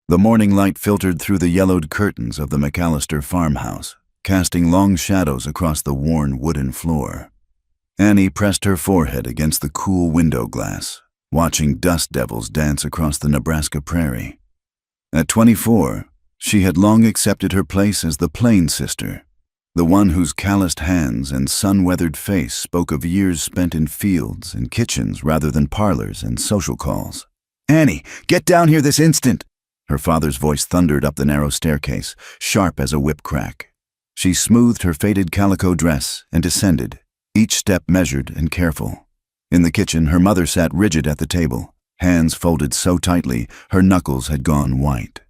The morning light filtered through the yellowed curtains of the McAllister farmhouse, casting long shadows across the worn wooden floor. Annie pressed her forehead against the cool window glass, watching dust devils dance across the Nebraska prairie. At 24, she had long accepted her place as the plain sister, the one whose calloused hands and sun-weathered face spoke of years spent in fields and kitchens rather than parlors and social calls. "Annie, get down here this instant!" Her father's voice thundered up the narrow staircase, sharp as a whip crack. She smoothed her faded calico dress and descended, each step measured and careful. In the kitchen, her mother sat rigid at the table, hands folded so tightly her knuckles had gone white.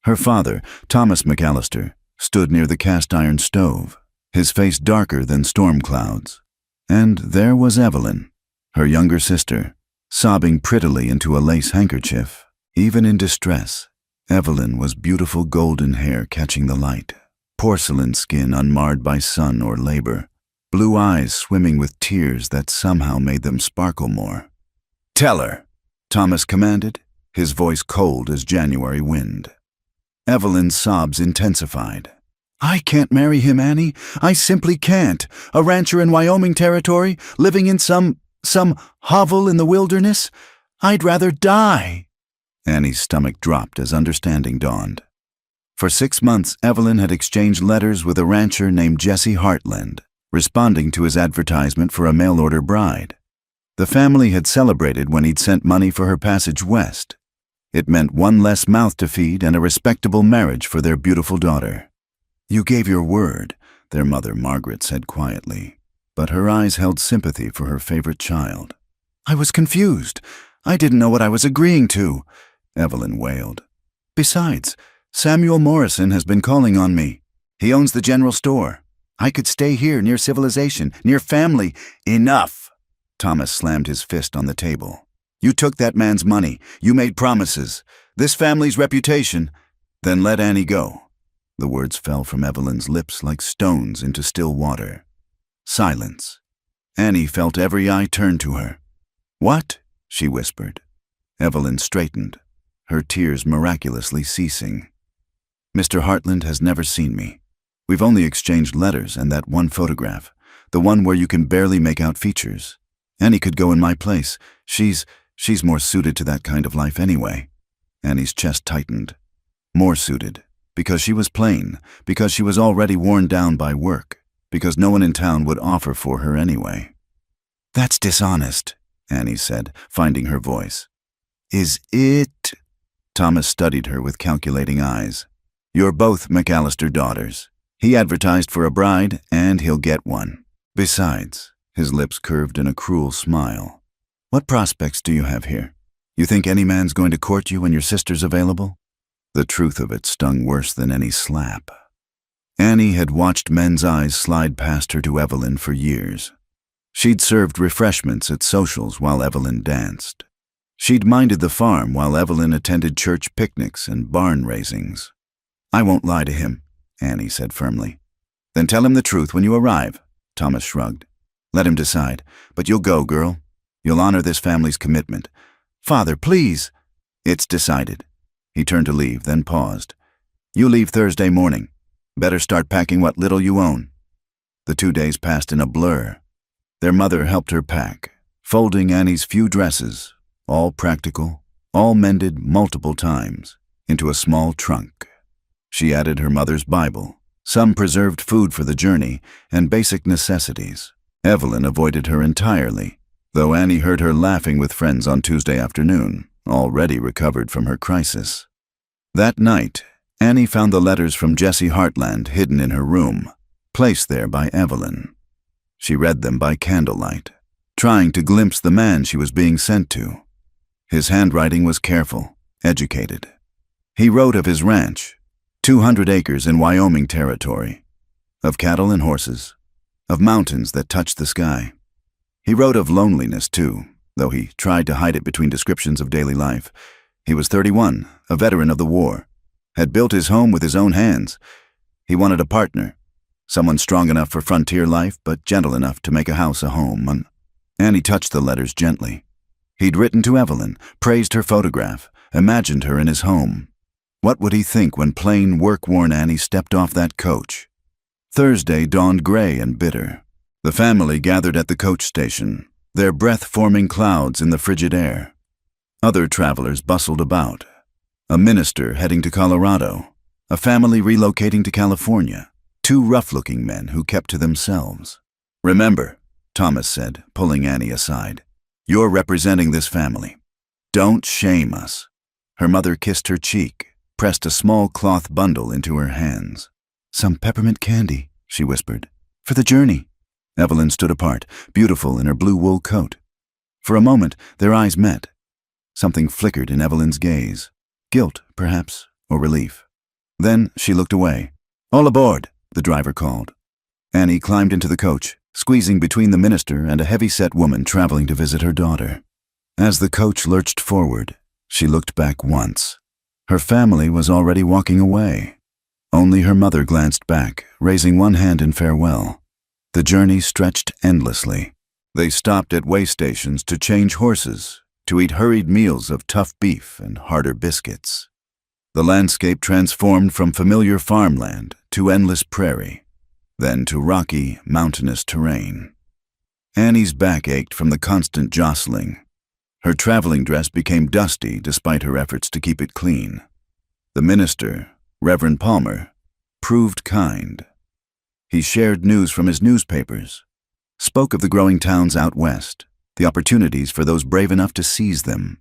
Her father, Thomas McAllister, stood near the cast-iron stove, his face darker than storm clouds. And there was Evelyn, her younger sister, sobbing prettily into a lace handkerchief. Even in distress, Evelyn was beautiful golden hair catching the light, porcelain skin unmarred by sun or labor, blue eyes swimming with tears that somehow made them sparkle more. "Tell her," Thomas commanded, his voice cold as January wind. Evelyn's sobs intensified. "I can't marry him, Annie. I simply can't. A rancher in Wyoming territory, living in some hovel in the wilderness. I'd rather die." Annie's stomach dropped as understanding dawned. For 6 months, Evelyn had exchanged letters with a rancher named Jesse Hartland, responding to his advertisement for a mail-order bride. The family had celebrated when he'd sent money for her passage west. It meant one less mouth to feed and a respectable marriage for their beautiful daughter. "You gave your word," their mother Margaret said quietly, but her eyes held sympathy for her favorite child. "I was confused. I didn't know what I was agreeing to," Evelyn wailed. "Besides, Samuel Morrison has been calling on me. He owns the general store. I could stay here near civilization, near family." "Enough!" Thomas slammed his fist on the table. "You took that man's money. You made promises. This family's reputation. Then let Annie go." The words fell from Evelyn's lips like stones into still water. Silence. Annie felt every eye turn to her. "What?" she whispered. Evelyn straightened, her tears miraculously ceasing. "Mr. Hartland has never seen me. We've only exchanged letters and that one photograph, the one where you can barely make out features. Annie could go in my place. She's more suited to that kind of life anyway." Annie's chest tightened. More suited. Because she was plain, because she was already worn down by work, because no one in town would offer for her anyway. "That's dishonest," Annie said, finding her voice. "Is it?" Thomas studied her with calculating eyes. "You're both McAllister daughters. He advertised for a bride, and he'll get one. Besides," his lips curved in a cruel smile, "what prospects do you have here? You think any man's going to court you when your sister's available?" The truth of it stung worse than any slap. Annie had watched men's eyes slide past her to Evelyn for years. She'd served refreshments at socials while Evelyn danced. She'd minded the farm while Evelyn attended church picnics and barn raisings. "I won't lie to him," Annie said firmly. "Then tell him the truth when you arrive," Thomas shrugged. "Let him decide. But you'll go, girl. You'll honor this family's commitment." "Father, please." "It's decided." He turned to leave, then paused. "You leave Thursday morning. Better start packing what little you own." The 2 days passed in a blur. Their mother helped her pack, folding Annie's few dresses, all practical, all mended multiple times, into a small trunk. She added her mother's Bible, some preserved food for the journey, and basic necessities. Evelyn avoided her entirely, though Annie heard her laughing with friends on Tuesday afternoon, already recovered from her crisis. That night, Annie found the letters from Jesse Hartland hidden in her room, placed there by Evelyn. She read them by candlelight, trying to glimpse the man she was being sent to. His handwriting was careful, educated. He wrote of his ranch, 200 acres in Wyoming territory, of cattle and horses, of mountains that touched the sky. He wrote of loneliness, too, though he tried to hide it between descriptions of daily life. He was 31, a veteran of the war, had built his home with his own hands. He wanted a partner, someone strong enough for frontier life, but gentle enough to make a house a home. Annie touched the letters gently. He'd written to Evelyn, praised her photograph, imagined her in his home. What would he think when plain, work-worn Annie stepped off that coach? Thursday dawned gray and bitter. The family gathered at the coach station, their breath forming clouds in the frigid air. Other travelers bustled about. A minister heading to Colorado, a family relocating to California, two rough-looking men who kept to themselves. "Remember," Thomas said, pulling Annie aside, "you're representing this family. Don't shame us." Her mother kissed her cheek, pressed a small cloth bundle into her hands. "Some peppermint candy," she whispered, "for the journey." Evelyn stood apart, beautiful in her blue wool coat. For a moment, their eyes met. Something flickered in Evelyn's gaze. Guilt, perhaps, or relief. Then she looked away. "All aboard," the driver called. Annie climbed into the coach, squeezing between the minister and a heavy-set woman traveling to visit her daughter. As the coach lurched forward, she looked back once. Her family was already walking away. Only her mother glanced back, raising one hand in farewell. The journey stretched endlessly. They stopped at way stations to change horses, to eat hurried meals of tough beef and harder biscuits. The landscape transformed from familiar farmland to endless prairie, then to rocky, mountainous terrain. Annie's back ached from the constant jostling. Her traveling dress became dusty despite her efforts to keep it clean. The minister, Reverend Palmer, proved kind. He shared news from his newspapers, spoke of the growing towns out west, the opportunities for those brave enough to seize them.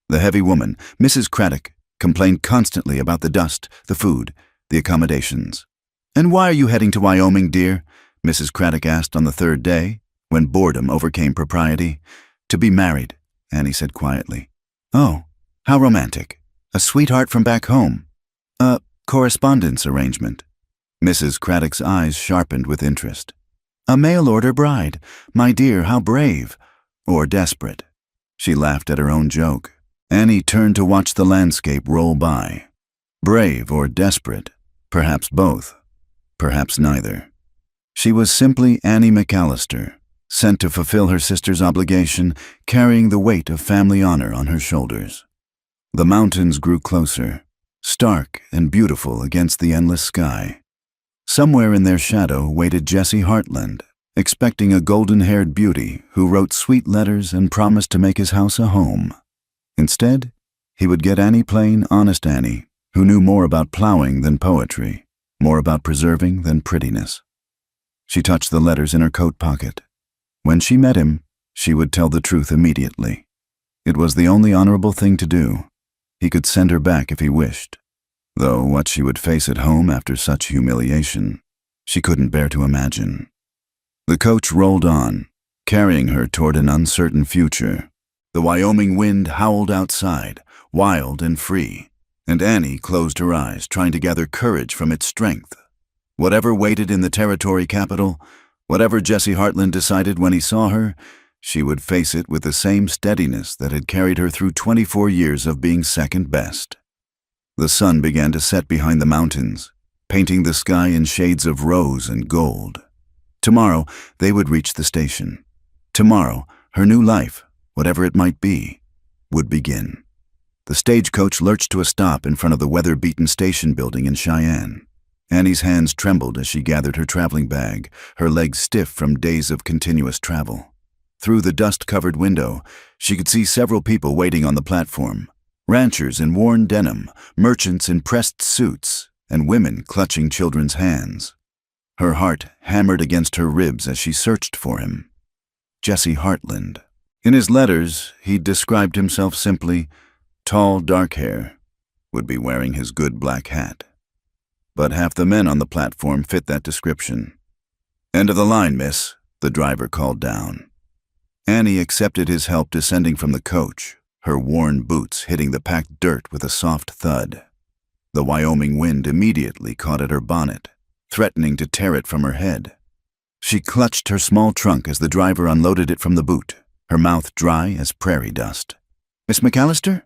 The heavy woman, Mrs. Craddock, complained constantly about the dust, the food, the accommodations. "And why are you heading to Wyoming, dear?" Mrs. Craddock asked on the third day, when boredom overcame propriety. "To be married," Annie said quietly. "Oh, how romantic. A sweetheart from back home." "A correspondence arrangement." Mrs. Craddock's eyes sharpened with interest. "A mail-order bride. My dear, how brave. Or desperate." She laughed at her own joke. Annie turned to watch the landscape roll by. Brave or desperate, perhaps both, perhaps neither. She was simply Annie McAllister, sent to fulfill her sister's obligation, carrying the weight of family honor on her shoulders. The mountains grew closer, stark and beautiful against the endless sky. Somewhere in their shadow waited Jesse Hartland, expecting a golden-haired beauty who wrote sweet letters and promised to make his house a home. Instead, he would get Annie plain, honest Annie, who knew more about plowing than poetry, more about preserving than prettiness. She touched the letters in her coat pocket. When she met him, she would tell the truth immediately. It was the only honorable thing to do. He could send her back if he wished. Though what she would face at home after such humiliation, she couldn't bear to imagine. The coach rolled on, carrying her toward an uncertain future. The Wyoming wind howled outside, wild and free, and Annie closed her eyes, trying to gather courage from its strength. Whatever waited in the territory capital, whatever Jesse Hartland decided when he saw her, she would face it with the same steadiness that had carried her through 24 years of being second best. The sun began to set behind the mountains, painting the sky in shades of rose and gold. Tomorrow, they would reach the station. Tomorrow, her new life, whatever it might be, would begin. The stagecoach lurched to a stop in front of the weather-beaten station building in Cheyenne. Annie's hands trembled as she gathered her traveling bag, her legs stiff from days of continuous travel. Through the dust-covered window, she could see several people waiting on the platform. Ranchers in worn denim, merchants in pressed suits, and women clutching children's hands. Her heart hammered against her ribs as she searched for him. Jesse Hartland. In his letters, he'd described himself simply, tall, dark hair, would be wearing his good black hat. But half the men on the platform fit that description. "End of the line, miss," the driver called down. Annie accepted his help descending from the coach, her worn boots hitting the packed dirt with a soft thud. The Wyoming wind immediately caught at her bonnet, threatening to tear it from her head. She clutched her small trunk as the driver unloaded it from the boot, her mouth dry as prairie dust. "Miss McAllister?"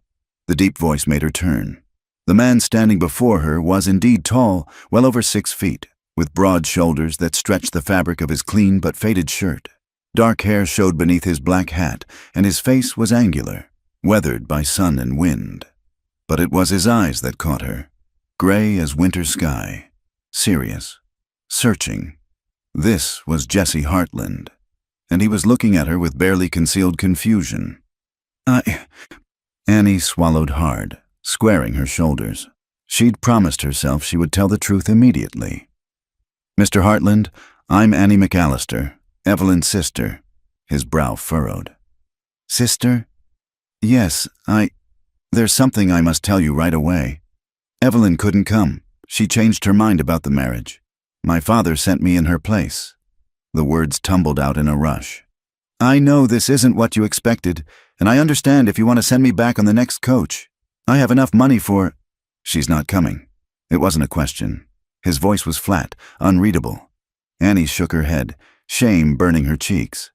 The deep voice made her turn. The man standing before her was indeed tall, well over 6 feet, with broad shoulders that stretched the fabric of his clean but faded shirt. Dark hair showed beneath his black hat, and his face was angular, weathered by sun and wind. But it was his eyes that caught her, gray as winter sky, serious, searching. This was Jesse Hartland, and he was looking at her with barely concealed confusion. Annie swallowed hard, squaring her shoulders. She'd promised herself she would tell the truth immediately. "Mr. Hartland, I'm Annie McAllister, Evelyn's sister." His brow furrowed. "Sister? Yes, there's something I must tell you right away. Evelyn couldn't come. She changed her mind about the marriage. My father sent me in her place." The words tumbled out in a rush. "I know this isn't what you expected, and I understand if you want to send me back on the next coach. I have enough money for—" "She's not coming." It wasn't a question. His voice was flat, unreadable. Annie shook her head, shame burning her cheeks.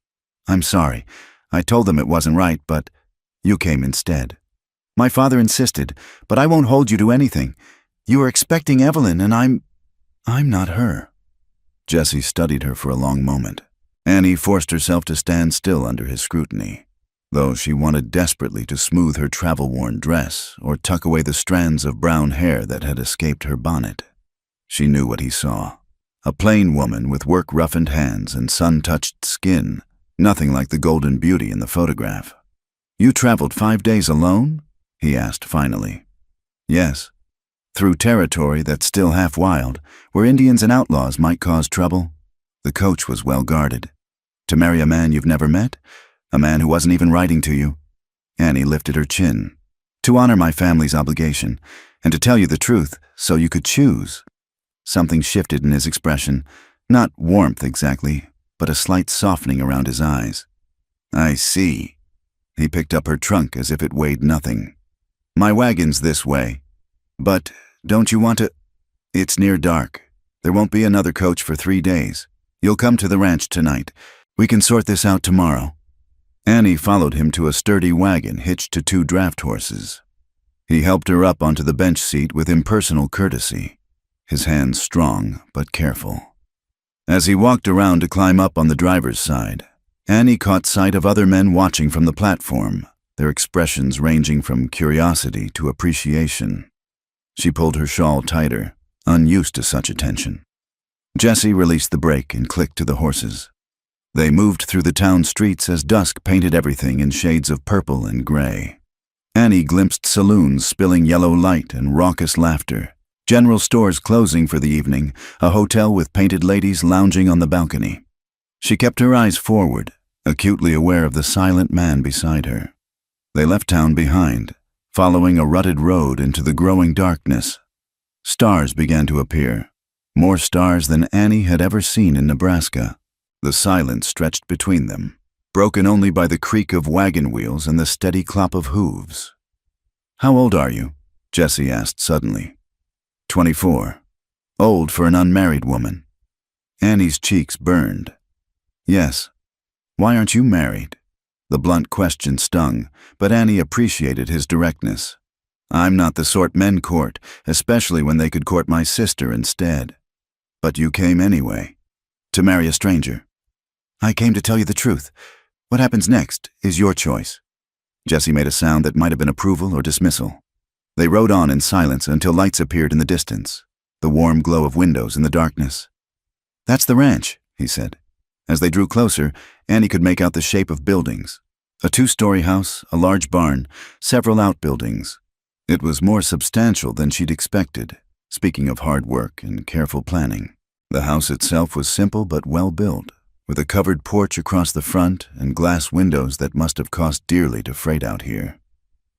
"I'm sorry. I told them it wasn't right, but you came instead. My father insisted, but I won't hold you to anything. You are expecting Evelyn, and I'm not her." Jesse studied her for a long moment. Annie forced herself to stand still under his scrutiny, though she wanted desperately to smooth her travel-worn dress or tuck away the strands of brown hair that had escaped her bonnet. She knew what he saw. A plain woman with work-roughened hands and sun-touched skin, nothing like the golden beauty in the photograph. "You traveled 5 days alone?" he asked finally. "Yes. Through territory that's still half wild, where Indians and outlaws might cause trouble." The coach was well guarded. "To marry a man you've never met? A man who wasn't even writing to you?" Annie lifted her chin. "To honor my family's obligation, and to tell you the truth, so you could choose." Something shifted in his expression, not warmth exactly, but a slight softening around his eyes. "I see." He picked up her trunk as if it weighed nothing. "My wagon's this way. But don't you want to—" "It's near dark. There won't be another coach for 3 days. You'll come to the ranch tonight. We can sort this out tomorrow." Annie followed him to a sturdy wagon hitched to 2 draft horses. He helped her up onto the bench seat with impersonal courtesy, his hands strong but careful. As he walked around to climb up on the driver's side, Annie caught sight of other men watching from the platform, their expressions ranging from curiosity to appreciation. She pulled her shawl tighter, unused to such attention. Jesse released the brake and clicked to the horses. They moved through the town streets as dusk painted everything in shades of purple and gray. Annie glimpsed saloons spilling yellow light and raucous laughter, general stores closing for the evening, a hotel with painted ladies lounging on the balcony. She kept her eyes forward, acutely aware of the silent man beside her. They left town behind, following a rutted road into the growing darkness. Stars began to appear, more stars than Annie had ever seen in Nebraska. The silence stretched between them, broken only by the creak of wagon wheels and the steady clop of hooves. "How old are you?" Jesse asked suddenly. 24. Old for an unmarried woman. Annie's cheeks burned. "Yes. Why aren't you married?" The blunt question stung, but Annie appreciated his directness. "I'm not the sort men court, especially when they could court my sister instead." "But you came anyway." "To marry a stranger." "I came to tell you the truth. What happens next is your choice." Jesse made a sound that might have been approval or dismissal. They rode on in silence until lights appeared in the distance, the warm glow of windows in the darkness. "That's the ranch," he said. As they drew closer, Annie could make out the shape of buildings. A 2-story house, a large barn, several outbuildings. It was more substantial than she'd expected, speaking of hard work and careful planning. The house itself was simple but well built, with a covered porch across the front and glass windows that must have cost dearly to freight out here.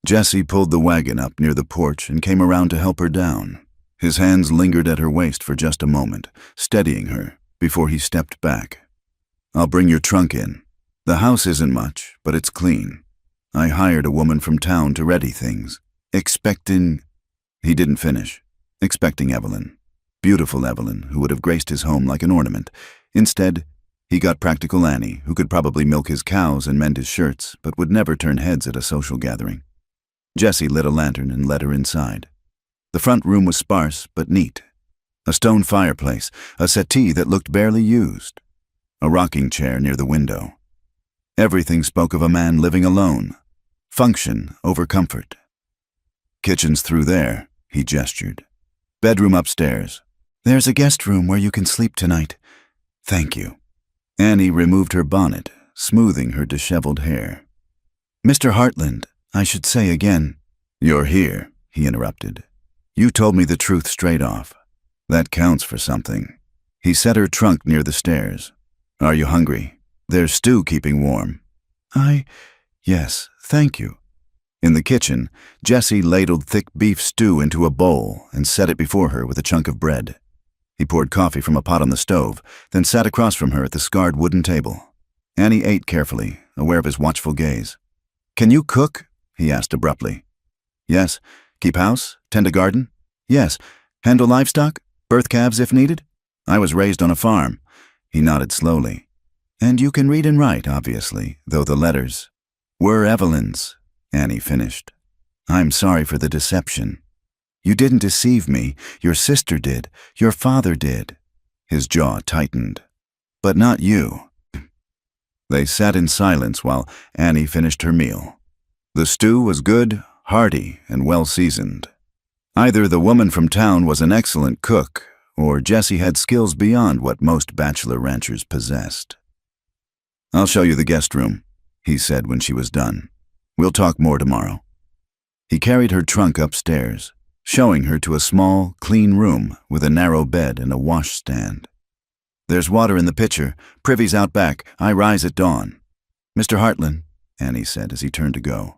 Jesse pulled the wagon up near the porch and came around to help her down. His hands lingered at her waist for just a moment, steadying her, before he stepped back. "I'll bring your trunk in. The house isn't much, but it's clean. I hired a woman from town to ready things. Expecting—" He didn't finish. Expecting Evelyn. Beautiful Evelyn, who would have graced his home like an ornament. Instead, he got practical Annie, who could probably milk his cows and mend his shirts, but would never turn heads at a social gathering. Jesse lit a lantern and led her inside. The front room was sparse but neat. A stone fireplace, a settee that looked barely used, a rocking chair near the window. Everything spoke of a man living alone, function over comfort. Kitchen's through there, he gestured. Bedroom upstairs. There's a guest room where you can sleep tonight. Thank you. Annie removed her bonnet, smoothing her disheveled hair. Mr. Hartland, I should say again. You're here, he interrupted. You told me the truth straight off. That counts for something. He set her trunk near the stairs. Are you hungry? There's stew keeping warm. Yes, thank you. In the kitchen, Jesse ladled thick beef stew into a bowl and set it before her with a chunk of bread. He poured coffee from a pot on the stove, then sat across from her at the scarred wooden table. Annie ate carefully, aware of his watchful gaze. Can you cook? He asked abruptly. Yes. Keep house? Tend a garden? Yes. Handle livestock? Birth calves if needed? I was raised on a farm. He nodded slowly. And you can read and write, obviously, though the letters were Evelyn's, Annie finished. I'm sorry for the deception. You didn't deceive me. Your sister did. Your father did. His jaw tightened. But not you. They sat in silence while Annie finished her meal. The stew was good, hearty, and well-seasoned. Either the woman from town was an excellent cook, or Jesse had skills beyond what most bachelor ranchers possessed. I'll show you the guest room, he said when she was done. We'll talk more tomorrow. He carried her trunk upstairs, showing her to a small, clean room with a narrow bed and a washstand. There's water in the pitcher. Privy's out back. I rise at dawn. Mr. Hartland, Annie said as he turned to go.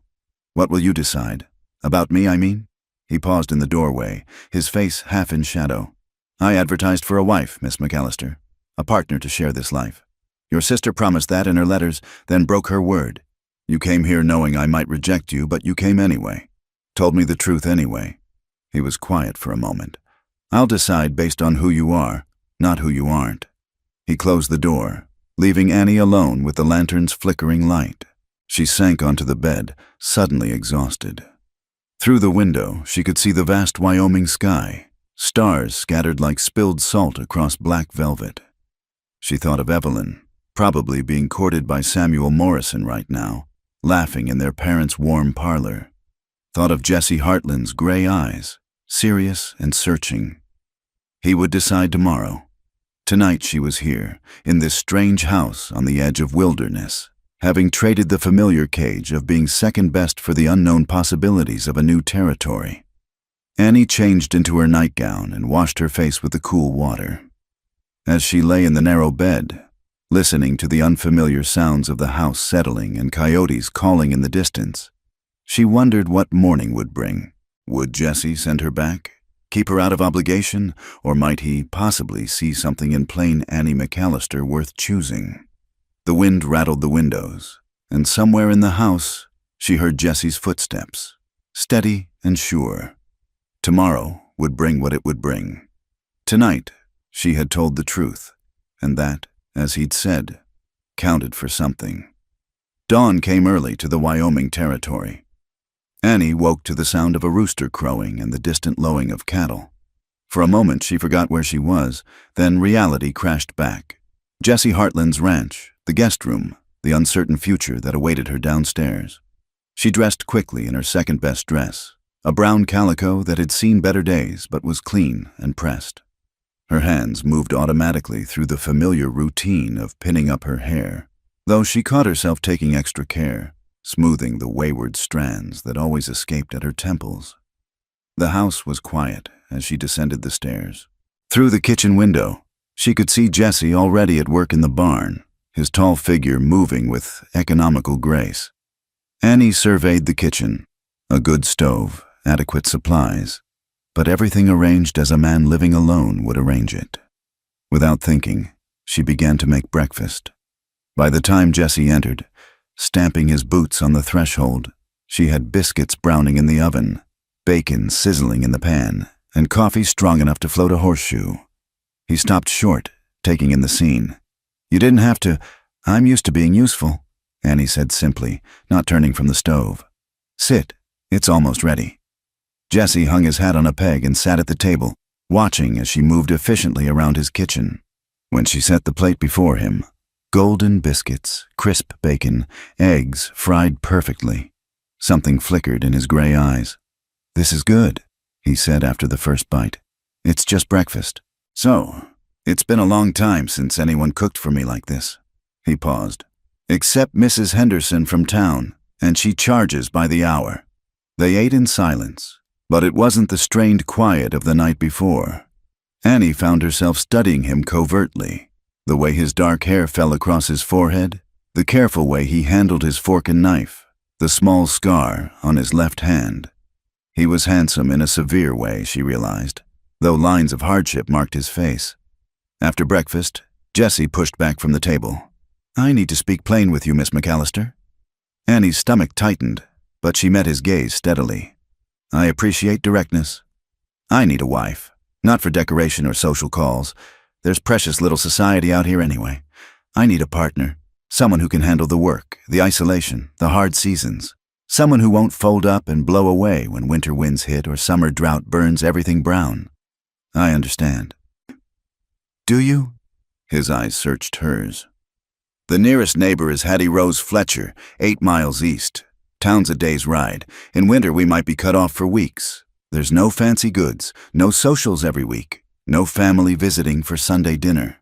What will you decide? About me, I mean? He paused in the doorway, his face half in shadow. I advertised for a wife, Miss McAllister, a partner to share this life. Your sister promised that in her letters, then broke her word. You came here knowing I might reject you, but you came anyway. Told me the truth anyway. He was quiet for a moment. I'll decide based on who you are, not who you aren't. He closed the door, leaving Annie alone with the lantern's flickering light. She sank onto the bed, suddenly exhausted. Through the window, she could see the vast Wyoming sky, stars scattered like spilled salt across black velvet. She thought of Evelyn, probably being courted by Samuel Morrison right now, laughing in their parents' warm parlor. Thought of Jesse Hartland's gray eyes, serious and searching. He would decide tomorrow. Tonight she was here, in this strange house on the edge of wilderness, having traded the familiar cage of being second best for the unknown possibilities of a new territory. Annie changed into her nightgown and washed her face with the cool water. As she lay in the narrow bed, listening to the unfamiliar sounds of the house settling and coyotes calling in the distance, she wondered what morning would bring. Would Jesse send her back, keep her out of obligation, or might he possibly see something in plain Annie McAllister worth choosing? The wind rattled the windows, and somewhere in the house she heard Jesse's footsteps, steady and sure. Tomorrow would bring what it would bring. Tonight she had told the truth, and that, as he'd said, counted for something. Dawn came early to the Wyoming territory. Annie woke to the sound of a rooster crowing and the distant lowing of cattle. For a moment she forgot where she was, then reality crashed back. Jesse Hartland's ranch, the guest room, the uncertain future that awaited her downstairs. She dressed quickly in her second-best dress, a brown calico that had seen better days but was clean and pressed. Her hands moved automatically through the familiar routine of pinning up her hair, though she caught herself taking extra care, smoothing the wayward strands that always escaped at her temples. The house was quiet as she descended the stairs. Through the kitchen window, she could see Jesse already at work in the barn, his tall figure moving with economical grace. Annie surveyed the kitchen. A good stove, adequate supplies, but everything arranged as a man living alone would arrange it. Without thinking, she began to make breakfast. By the time Jesse entered, stamping his boots on the threshold, she had biscuits browning in the oven, bacon sizzling in the pan, and coffee strong enough to float a horseshoe. He stopped short, taking in the scene. You didn't have to. I'm used to being useful, Annie said simply, not turning from the stove. Sit. It's almost ready. Jesse hung his hat on a peg and sat at the table, watching as she moved efficiently around his kitchen. When she set the plate before him, golden biscuits, crisp bacon, eggs fried perfectly. Something flickered in his gray eyes. "This is good," he said after the first bite. "It's just breakfast." "So, it's been a long time since anyone cooked for me like this." He paused. "Except Mrs. Henderson from town, and she charges by the hour." They ate in silence, but it wasn't the strained quiet of the night before. Annie found herself studying him covertly, the way his dark hair fell across his forehead, the careful way he handled his fork and knife, the small scar on his left hand. He was handsome in a severe way, she realized, though lines of hardship marked his face. After breakfast, Jessie pushed back from the table. "I need to speak plain with you, Miss McAllister." Annie's stomach tightened, but she met his gaze steadily. "I appreciate directness. I need a wife, not for decoration or social calls. There's precious little society out here anyway. I need a partner, someone who can handle the work, the isolation, the hard seasons. Someone who won't fold up and blow away when winter winds hit or summer drought burns everything brown." "I understand." "Do you?" His eyes searched hers. "The nearest neighbor is Hattie Rose Fletcher, 8 miles east. Town's a day's ride. In winter we might be cut off for weeks. There's no fancy goods, no socials every week, no family visiting for Sunday dinner."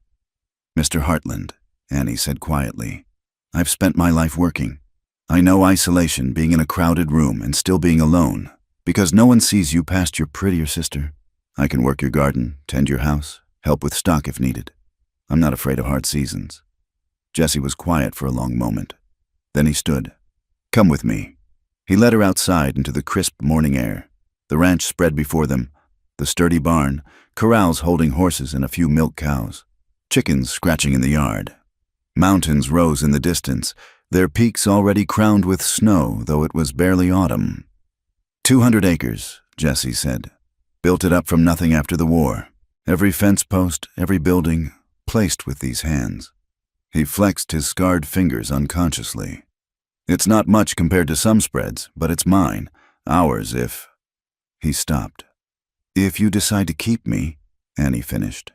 "Mr. Hartland," Annie said quietly, "I've spent my life working. I know isolation, being in a crowded room and still being alone, because no one sees you past your prettier sister. I can work your garden, tend your house, help with stock if needed. I'm not afraid of hard seasons." Jessie was quiet for a long moment. Then he stood. "Come with me." He led her outside into the crisp morning air. The ranch spread before them, the sturdy barn, corrals holding horses and a few milk cows, chickens scratching in the yard. Mountains rose in the distance, their peaks already crowned with snow, though it was barely autumn. 200 acres, Jessie said. Built it up from nothing after the war. Every fence post, every building, placed with these hands. He flexed his scarred fingers unconsciously. "It's not much compared to some spreads, but it's mine. Ours if—" He stopped. "If you decide to keep me," Annie finished.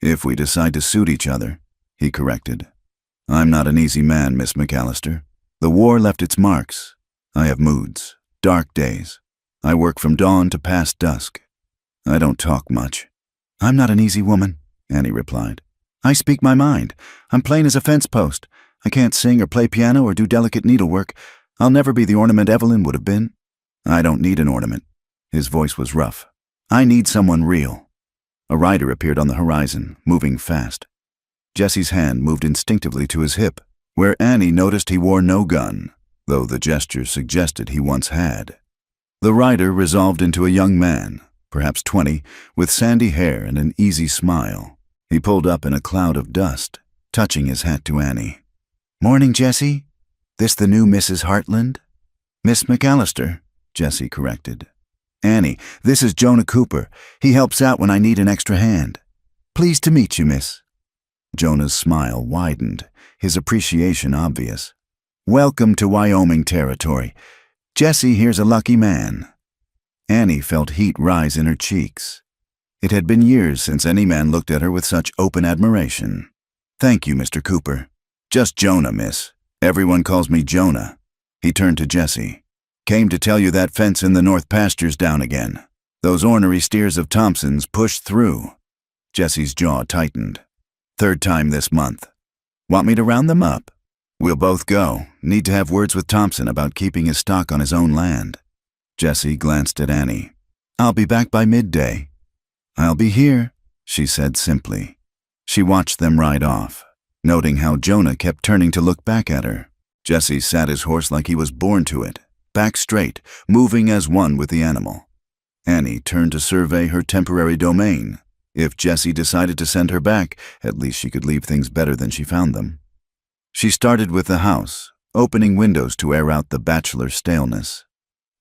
"If we decide to suit each other," he corrected. "I'm not an easy man, Miss McAllister. The war left its marks. I have moods, dark days. I work from dawn to past dusk. I don't talk much." "I'm not an easy woman," Annie replied. "I speak my mind. I'm plain as a fence post. I can't sing or play piano or do delicate needlework. I'll never be the ornament Evelyn would have been." "I don't need an ornament." His voice was rough. "I need someone real." A rider appeared on the horizon, moving fast. Jessie's hand moved instinctively to his hip, where Annie noticed he wore no gun, though the gesture suggested he once had. The rider resolved into a young man, perhaps 20, with sandy hair and an easy smile. He pulled up in a cloud of dust, touching his hat to Annie. "Morning, Jessie. This the new Mrs. Hartland?" "Miss McAllister," Jessie corrected. "Annie, this is Jonah Cooper. He helps out when I need an extra hand. Pleased to meet you, miss." Jonah's smile widened, his appreciation obvious. "Welcome to Wyoming territory. Jessie here's a lucky man." Annie felt heat rise in her cheeks. It had been years since any man looked at her with such open admiration. "Thank you, Mr. Cooper." "Just Jonah, miss. Everyone calls me Jonah." He turned to Jessie. "Came to tell you that fence in the north pasture's down again. Those ornery steers of Thompson's pushed through." Jessie's jaw tightened. "Third time this month. Want me to round them up?" "We'll both go. Need to have words with Thompson about keeping his stock on his own land." Jessie glanced at Annie. "I'll be back by midday." "I'll be here," she said simply. She watched them ride off, noting how Jonah kept turning to look back at her. Jessie sat his horse like he was born to it, back straight, moving as one with the animal. Annie turned to survey her temporary domain. If Jessie decided to send her back, at least she could leave things better than she found them. She started with the house, opening windows to air out the bachelor staleness.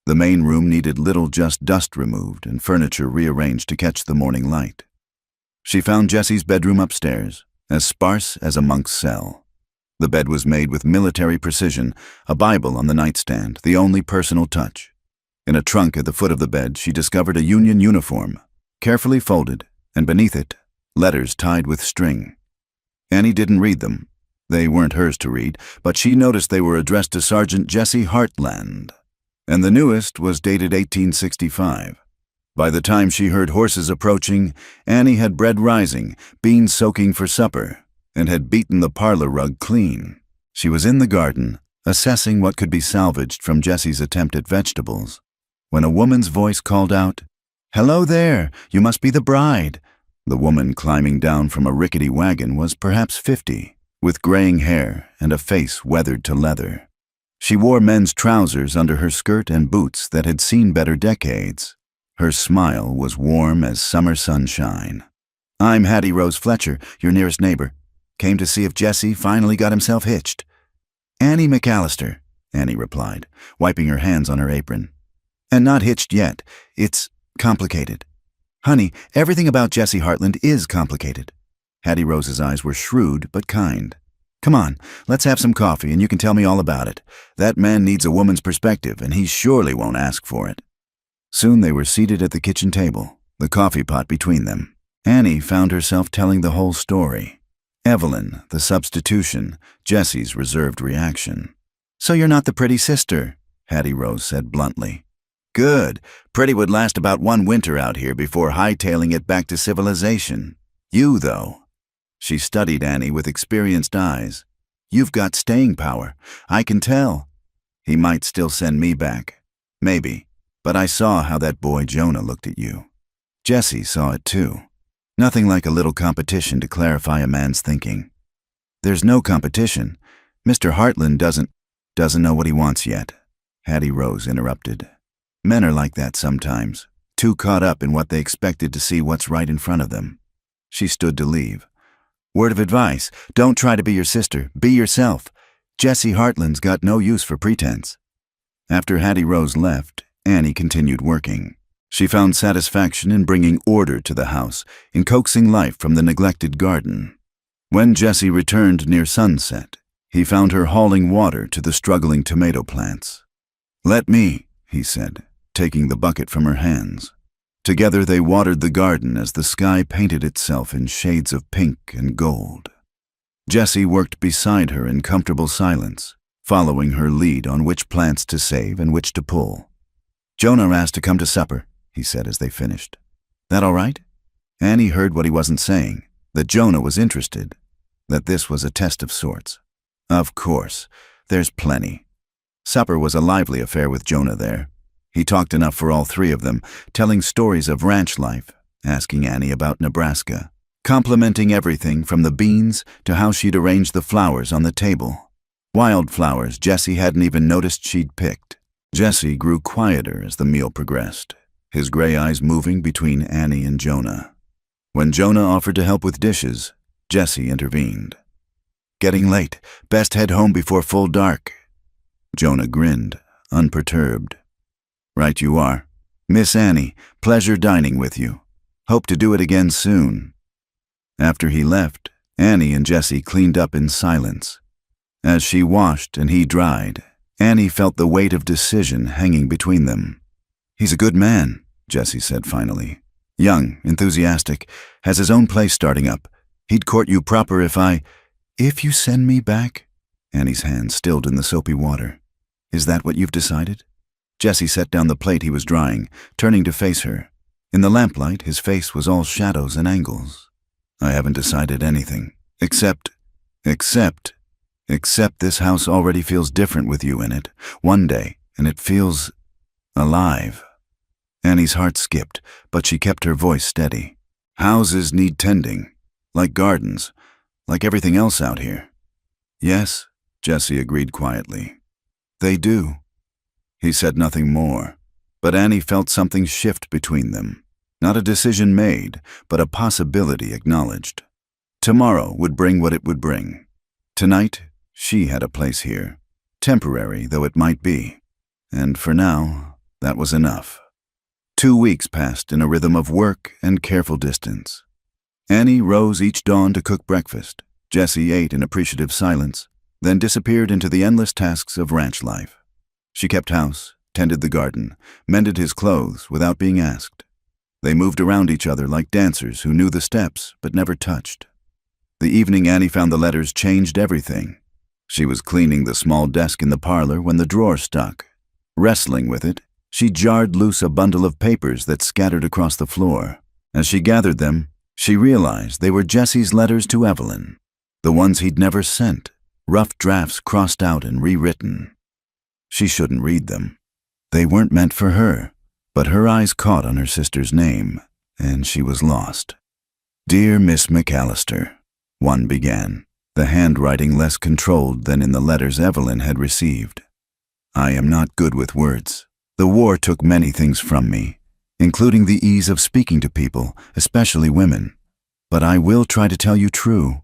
The main room needed little, just dust removed and furniture rearranged to catch the morning light. She found Jessie's bedroom upstairs, as sparse as a monk's cell. The bed was made with military precision, a Bible on the nightstand, the only personal touch. In a trunk at the foot of the bed, she discovered a Union uniform, carefully folded, and beneath it, letters tied with string. Annie didn't read them. They weren't hers to read, but she noticed they were addressed to Sergeant Jessie Hartland. and the newest was dated 1865. By the time she heard horses approaching, Annie had bread rising, beans soaking for supper, and had beaten the parlor rug clean. She was in the garden, assessing what could be salvaged from Jesse's attempt at vegetables, when a woman's voice called out, "Hello there, you must be the bride." The woman climbing down from a rickety wagon was perhaps 50, with graying hair and a face weathered to leather. She wore men's trousers under her skirt and boots that had seen better decades. Her smile was warm as summer sunshine. "I'm Hattie Rose Fletcher, your nearest neighbor. Came to see if Jesse finally got himself hitched." "Annie McAllister," Annie replied, wiping her hands on her apron. "And not hitched yet. It's complicated. Honey, everything about Jesse Hartland is complicated." Hattie Rose's eyes were shrewd but kind. "Come on, let's have some coffee and you can tell me all about it. That man needs a woman's perspective and he surely won't ask for it." Soon they were seated at the kitchen table, the coffee pot between them. Annie found herself telling the whole story. Evelyn, the substitution, Jesse's reserved reaction. "So you're not the pretty sister," Hattie Rose said bluntly. "Good. Pretty would last about one winter out here before hightailing it back to civilization. You, though." She studied Annie with experienced eyes. "You've got staying power. I can tell. He might still send me back. Maybe. But I saw how that boy Jonah looked at you. Jesse saw it too. Nothing like a little competition to clarify a man's thinking." "There's no competition. Mr. Hartland doesn't know what he wants yet," Hattie Rose interrupted. "Men are like that sometimes, too caught up in what they expected to see what's right in front of them." She stood to leave. "Word of advice, don't try to be your sister, be yourself. Jesse Hartland's got no use for pretense." After Hattie Rose left, Annie continued working. She found satisfaction in bringing order to the house, in coaxing life from the neglected garden. When Jesse returned near sunset, he found her hauling water to the struggling tomato plants. "Let me," he said, taking the bucket from her hands. Together they watered the garden as the sky painted itself in shades of pink and gold. Jesse worked beside her in comfortable silence, following her lead on which plants to save and which to pull. "Jonah asked to come to supper," he said as they finished. "That all right?" Annie heard what he wasn't saying, that Jonah was interested, that this was a test of sorts. "Of course, there's plenty." Supper was a lively affair with Jonah there. He talked enough for all three of them, telling stories of ranch life, asking Annie about Nebraska, complimenting everything from the beans to how she'd arranged the flowers on the table. Wildflowers Jesse hadn't even noticed she'd picked. Jesse grew quieter as the meal progressed, his gray eyes moving between Annie and Jonah. When Jonah offered to help with dishes, Jesse intervened. "Getting late. Best head home before full dark." Jonah grinned, unperturbed. "Right you are. Miss Annie, pleasure dining with you. Hope to do it again soon." After he left, Annie and Jesse cleaned up in silence. As she washed and he dried, Annie felt the weight of decision hanging between them. "He's a good man," Jesse said finally. "Young, enthusiastic, has his own place starting up. He'd court you proper if you send me back?" Annie's hand stilled in the soapy water. "Is that what you've decided?" Jesse set down the plate he was drying, turning to face her. In the lamplight, his face was all shadows and angles. "I haven't decided anything, except this house already feels different with you in it, one day, and it feels alive." Annie's heart skipped, but she kept her voice steady. "Houses need tending, like gardens, like everything else out here." "Yes," Jesse agreed quietly. "They do." He said nothing more, but Annie felt something shift between them. Not a decision made, but a possibility acknowledged. Tomorrow would bring what it would bring. Tonight, she had a place here, temporary though it might be. And for now, that was enough. 2 weeks passed in a rhythm of work and careful distance. Annie rose each dawn to cook breakfast. Jesse ate in appreciative silence, then disappeared into the endless tasks of ranch life. She kept house, tended the garden, mended his clothes without being asked. They moved around each other like dancers who knew the steps but never touched. The evening Annie found the letters changed everything. She was cleaning the small desk in the parlor when the drawer stuck. Wrestling with it, she jarred loose a bundle of papers that scattered across the floor. As she gathered them, she realized they were Jesse's letters to Evelyn, the ones he'd never sent, rough drafts crossed out and rewritten. She shouldn't read them. They weren't meant for her, but her eyes caught on her sister's name, and she was lost. "Dear Miss McAllister," one began, the handwriting less controlled than in the letters Evelyn had received. "I am not good with words. The war took many things from me, including the ease of speaking to people, especially women. But I will try to tell you true."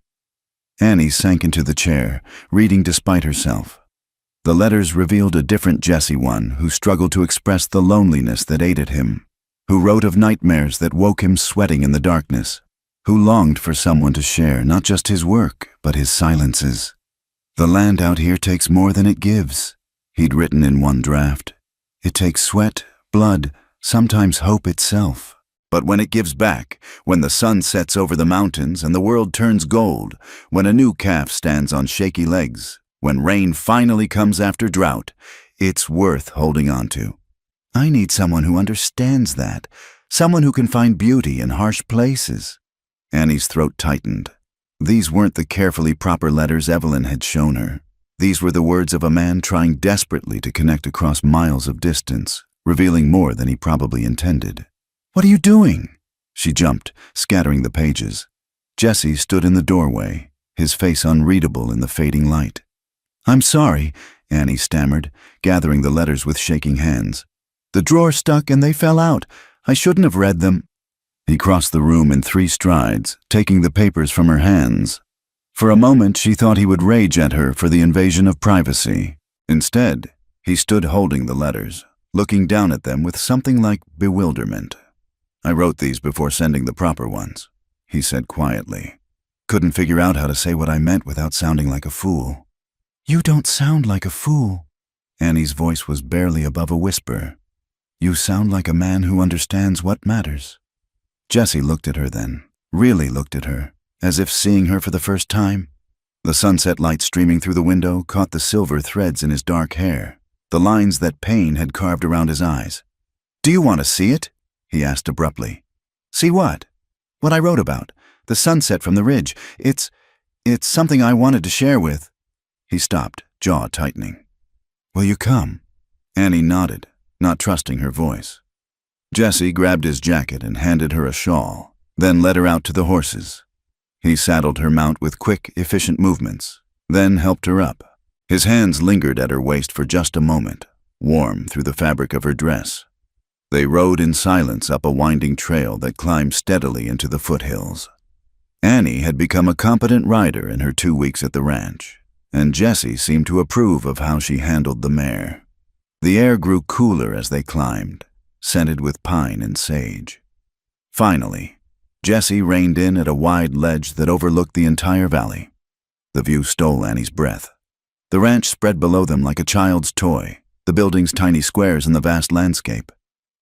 Annie sank into the chair, reading despite herself. The letters revealed a different Jesse, one who struggled to express the loneliness that ate at him, who wrote of nightmares that woke him sweating in the darkness, who longed for someone to share not just his work, but his silences. "The land out here takes more than it gives," he'd written in one draft. "It takes sweat, blood, sometimes hope itself. But when it gives back, when the sun sets over the mountains and the world turns gold, when a new calf stands on shaky legs, when rain finally comes after drought, it's worth holding on to. I need someone who understands that, someone who can find beauty in harsh places." Annie's throat tightened. These weren't the carefully proper letters Evelyn had shown her. These were the words of a man trying desperately to connect across miles of distance, revealing more than he probably intended. "What are you doing?" She jumped, scattering the pages. Jesse stood in the doorway, his face unreadable in the fading light. "I'm sorry," Annie stammered, gathering the letters with shaking hands. "The drawer stuck and they fell out. I shouldn't have read them." He crossed the room in 3 strides, taking the papers from her hands. For a moment she thought he would rage at her for the invasion of privacy. Instead, he stood holding the letters, looking down at them with something like bewilderment. "I wrote these before sending the proper ones," he said quietly. "Couldn't figure out how to say what I meant without sounding like a fool." "You don't sound like a fool." Annie's voice was barely above a whisper. "You sound like a man who understands what matters." Jesse looked at her then, really looked at her, as if seeing her for the first time. The sunset light streaming through the window caught the silver threads in his dark hair, the lines that pain had carved around his eyes. "Do you want to see it?" he asked abruptly. "See what?" "What I wrote about. The sunset from the ridge. It's something I wanted to share with." He stopped, jaw tightening. "Will you come?" Annie nodded, not trusting her voice. Jesse grabbed his jacket and handed her a shawl, then led her out to the horses. He saddled her mount with quick, efficient movements, then helped her up. His hands lingered at her waist for just a moment, warm through the fabric of her dress. They rode in silence up a winding trail that climbed steadily into the foothills. Annie had become a competent rider in her 2 weeks at the ranch, and Jesse seemed to approve of how she handled the mare. The air grew cooler as they climbed, scented with pine and sage. Finally, Jesse reined in at a wide ledge that overlooked the entire valley. The view stole Annie's breath. The ranch spread below them like a child's toy, the buildings tiny squares in the vast landscape.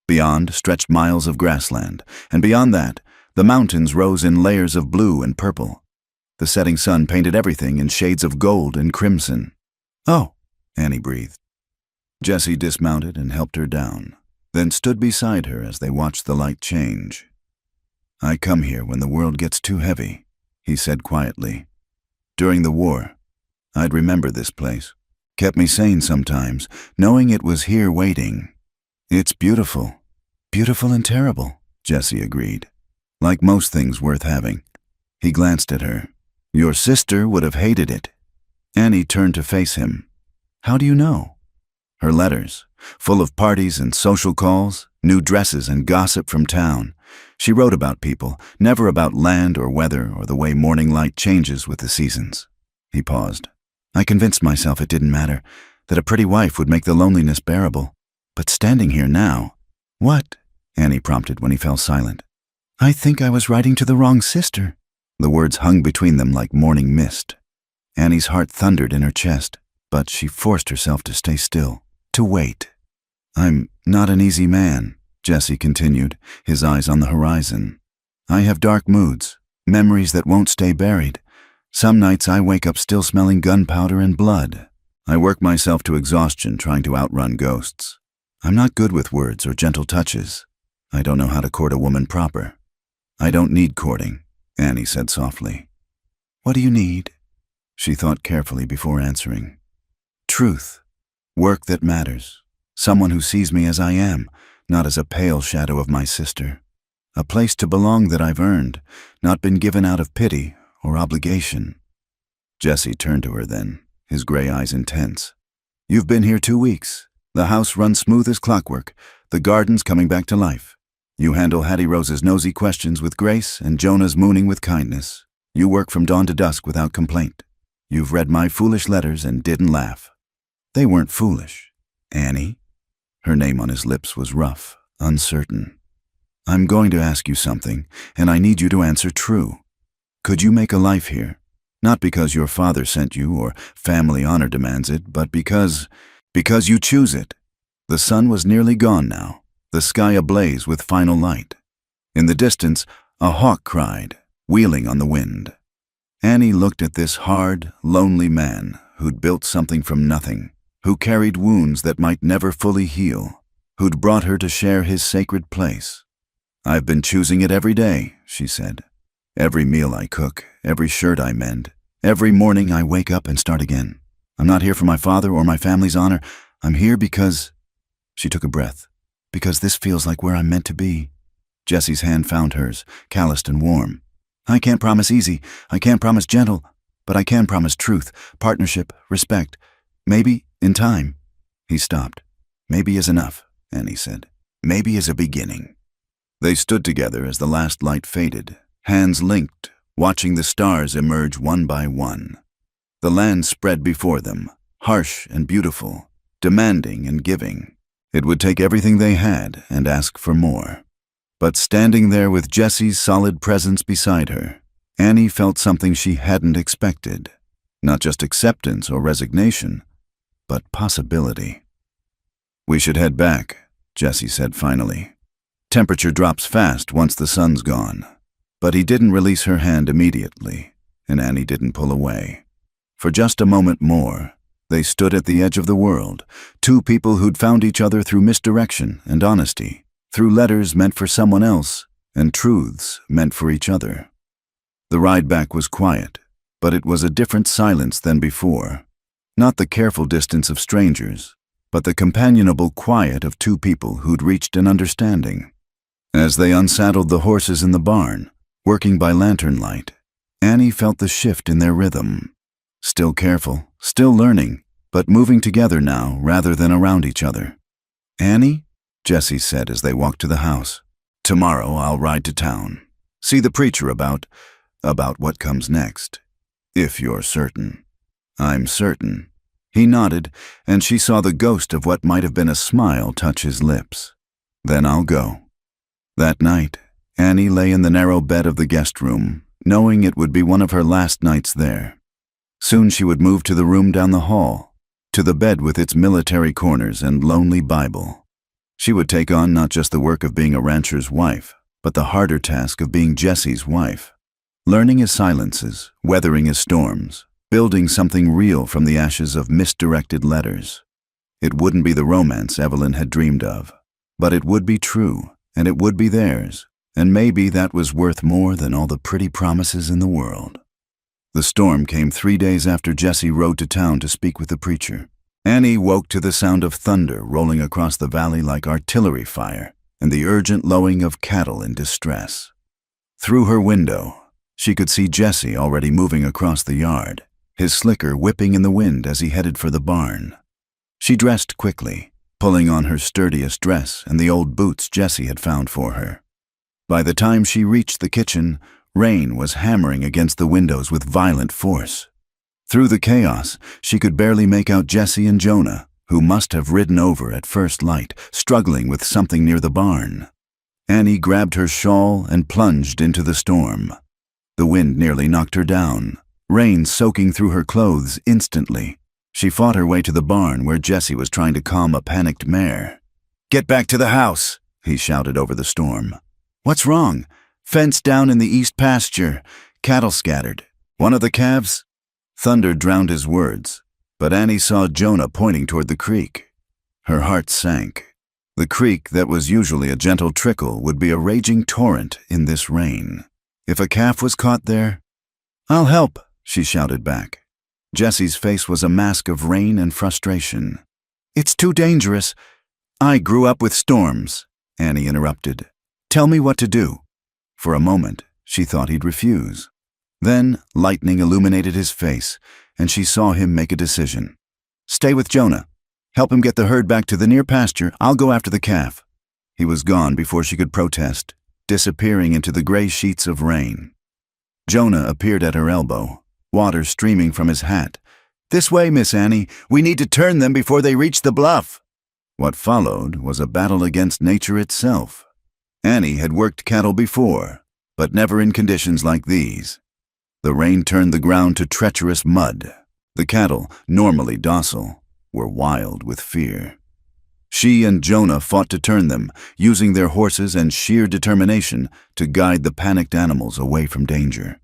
Beyond stretched miles of grassland, and beyond that, the mountains rose in layers of blue and purple. The setting sun painted everything in shades of gold and crimson. "Oh," Annie breathed. Jesse dismounted and helped her down, then stood beside her as they watched the light change. "I come here when the world gets too heavy," he said quietly. "During the war, I'd remember this place. Kept me sane sometimes, knowing it was here waiting. It's beautiful. Beautiful and terrible," Jesse agreed. "Like most things worth having." He glanced at her. "Your sister would have hated it." Annie turned to face him. "How do you know?" Her letters, full of parties and social calls, new dresses and gossip from town. She wrote about people, never about land or weather or the way morning light changes with the seasons. He paused. "I convinced myself it didn't matter, that a pretty wife would make the loneliness bearable. But standing here now—" "What?" Annie prompted when he fell silent. "I think I was writing to the wrong sister." The words hung between them like morning mist. Annie's heart thundered in her chest, but she forced herself to stay still, to wait. "I'm not an easy man," Jesse continued, his eyes on the horizon. "I have dark moods, memories that won't stay buried. Some nights I wake up still smelling gunpowder and blood. I work myself to exhaustion trying to outrun ghosts. I'm not good with words or gentle touches. I don't know how to court a woman proper. I don't need courting, Annie said softly. What do you need? She thought carefully before answering. Truth. Work that matters. Someone who sees me as I am, not as a pale shadow of my sister. A place to belong that I've earned, not been given out of pity or obligation. Jesse turned to her then, his gray eyes intense. You've been here 2 weeks. The house runs smooth as clockwork. The garden's coming back to life. You handle Hattie Rose's nosy questions with grace and Jonah's mooning with kindness. You work from dawn to dusk without complaint. You've read my foolish letters and didn't laugh. They weren't foolish. Annie? Her name on his lips was rough, uncertain. I'm going to ask you something, and I need you to answer true. Could you make a life here? Not because your father sent you or family honor demands it, but because you choose it. The sun was nearly gone now, the sky ablaze with final light. In the distance, a hawk cried, wheeling on the wind. Annie looked at this hard, lonely man who'd built something from nothing, who carried wounds that might never fully heal, who'd brought her to share his sacred place. I've been choosing it every day, she said. Every meal I cook, every shirt I mend, every morning I wake up and start again. I'm not here for my father or my family's honor. I'm here because... She took a breath. Because this feels like where I'm meant to be. Jesse's hand found hers, calloused and warm. I can't promise easy, I can't promise gentle, but I can promise truth, partnership, respect. Maybe, in time. He stopped. Maybe is enough, Annie said. Maybe is a beginning. They stood together as the last light faded, hands linked, watching the stars emerge one by one. The land spread before them, harsh and beautiful, demanding and giving. It would take everything they had and ask for more. But standing there with Jesse's solid presence beside her, Annie felt something she hadn't expected. Not just acceptance or resignation, but possibility. We should head back, Jesse said finally. Temperature drops fast once the sun's gone. But he didn't release her hand immediately, and Annie didn't pull away. For just a moment more, they stood at the edge of the world, two people who'd found each other through misdirection and honesty, through letters meant for someone else and truths meant for each other. The ride back was quiet, but it was a different silence than before. Not the careful distance of strangers, but the companionable quiet of two people who'd reached an understanding. As they unsaddled the horses in the barn, working by lantern light, Annie felt the shift in their rhythm. Still careful, still learning, but moving together now rather than around each other. Annie? Jesse said as they walked to the house. Tomorrow I'll ride to town. See the preacher about what comes next. If you're certain. I'm certain. He nodded, and she saw the ghost of what might have been a smile touch his lips. Then I'll go. That night, Annie lay in the narrow bed of the guest room, knowing it would be one of her last nights there. Soon she would move to the room down the hall, to the bed with its military corners and lonely Bible. She would take on not just the work of being a rancher's wife, but the harder task of being Jesse's wife. Learning his silences, weathering his storms, building something real from the ashes of misdirected letters. It wouldn't be the romance Evelyn had dreamed of, but it would be true, and it would be theirs, and maybe that was worth more than all the pretty promises in the world. The storm came 3 days after Jesse rode to town to speak with the preacher. Annie woke to the sound of thunder rolling across the valley like artillery fire and the urgent lowing of cattle in distress. Through her window, she could see Jesse already moving across the yard, his slicker whipping in the wind as he headed for the barn. She dressed quickly, pulling on her sturdiest dress and the old boots Jesse had found for her. By the time she reached the kitchen, rain was hammering against the windows with violent force. Through the chaos, she could barely make out Jesse and Jonah, who must have ridden over at first light, struggling with something near the barn. Annie grabbed her shawl and plunged into the storm. The wind nearly knocked her down, rain soaking through her clothes instantly. She fought her way to the barn where Jesse was trying to calm a panicked mare. "Get back to the house," he shouted over the storm. "What's wrong?" "Fence down in the east pasture. Cattle scattered. One of the calves?" Thunder drowned his words, but Annie saw Jonah pointing toward the creek. Her heart sank. The creek that was usually a gentle trickle would be a raging torrent in this rain. If a calf was caught there, "I'll help," she shouted back. Jessie's face was a mask of rain and frustration. "It's too dangerous." "I grew up with storms," Annie interrupted. "Tell me what to do." For a moment, she thought he'd refuse. Then, lightning illuminated his face, and she saw him make a decision. "Stay with Jonah. Help him get the herd back to the near pasture. I'll go after the calf." He was gone before she could protest, disappearing into the gray sheets of rain. Jonah appeared at her elbow, water streaming from his hat. "This way, Miss Annie. We need to turn them before they reach the bluff." What followed was a battle against nature itself. Annie had worked cattle before, but never in conditions like these. The rain turned the ground to treacherous mud. The cattle, normally docile, were wild with fear. She and Jonah fought to turn them, using their horses and sheer determination to guide the panicked animals away from danger.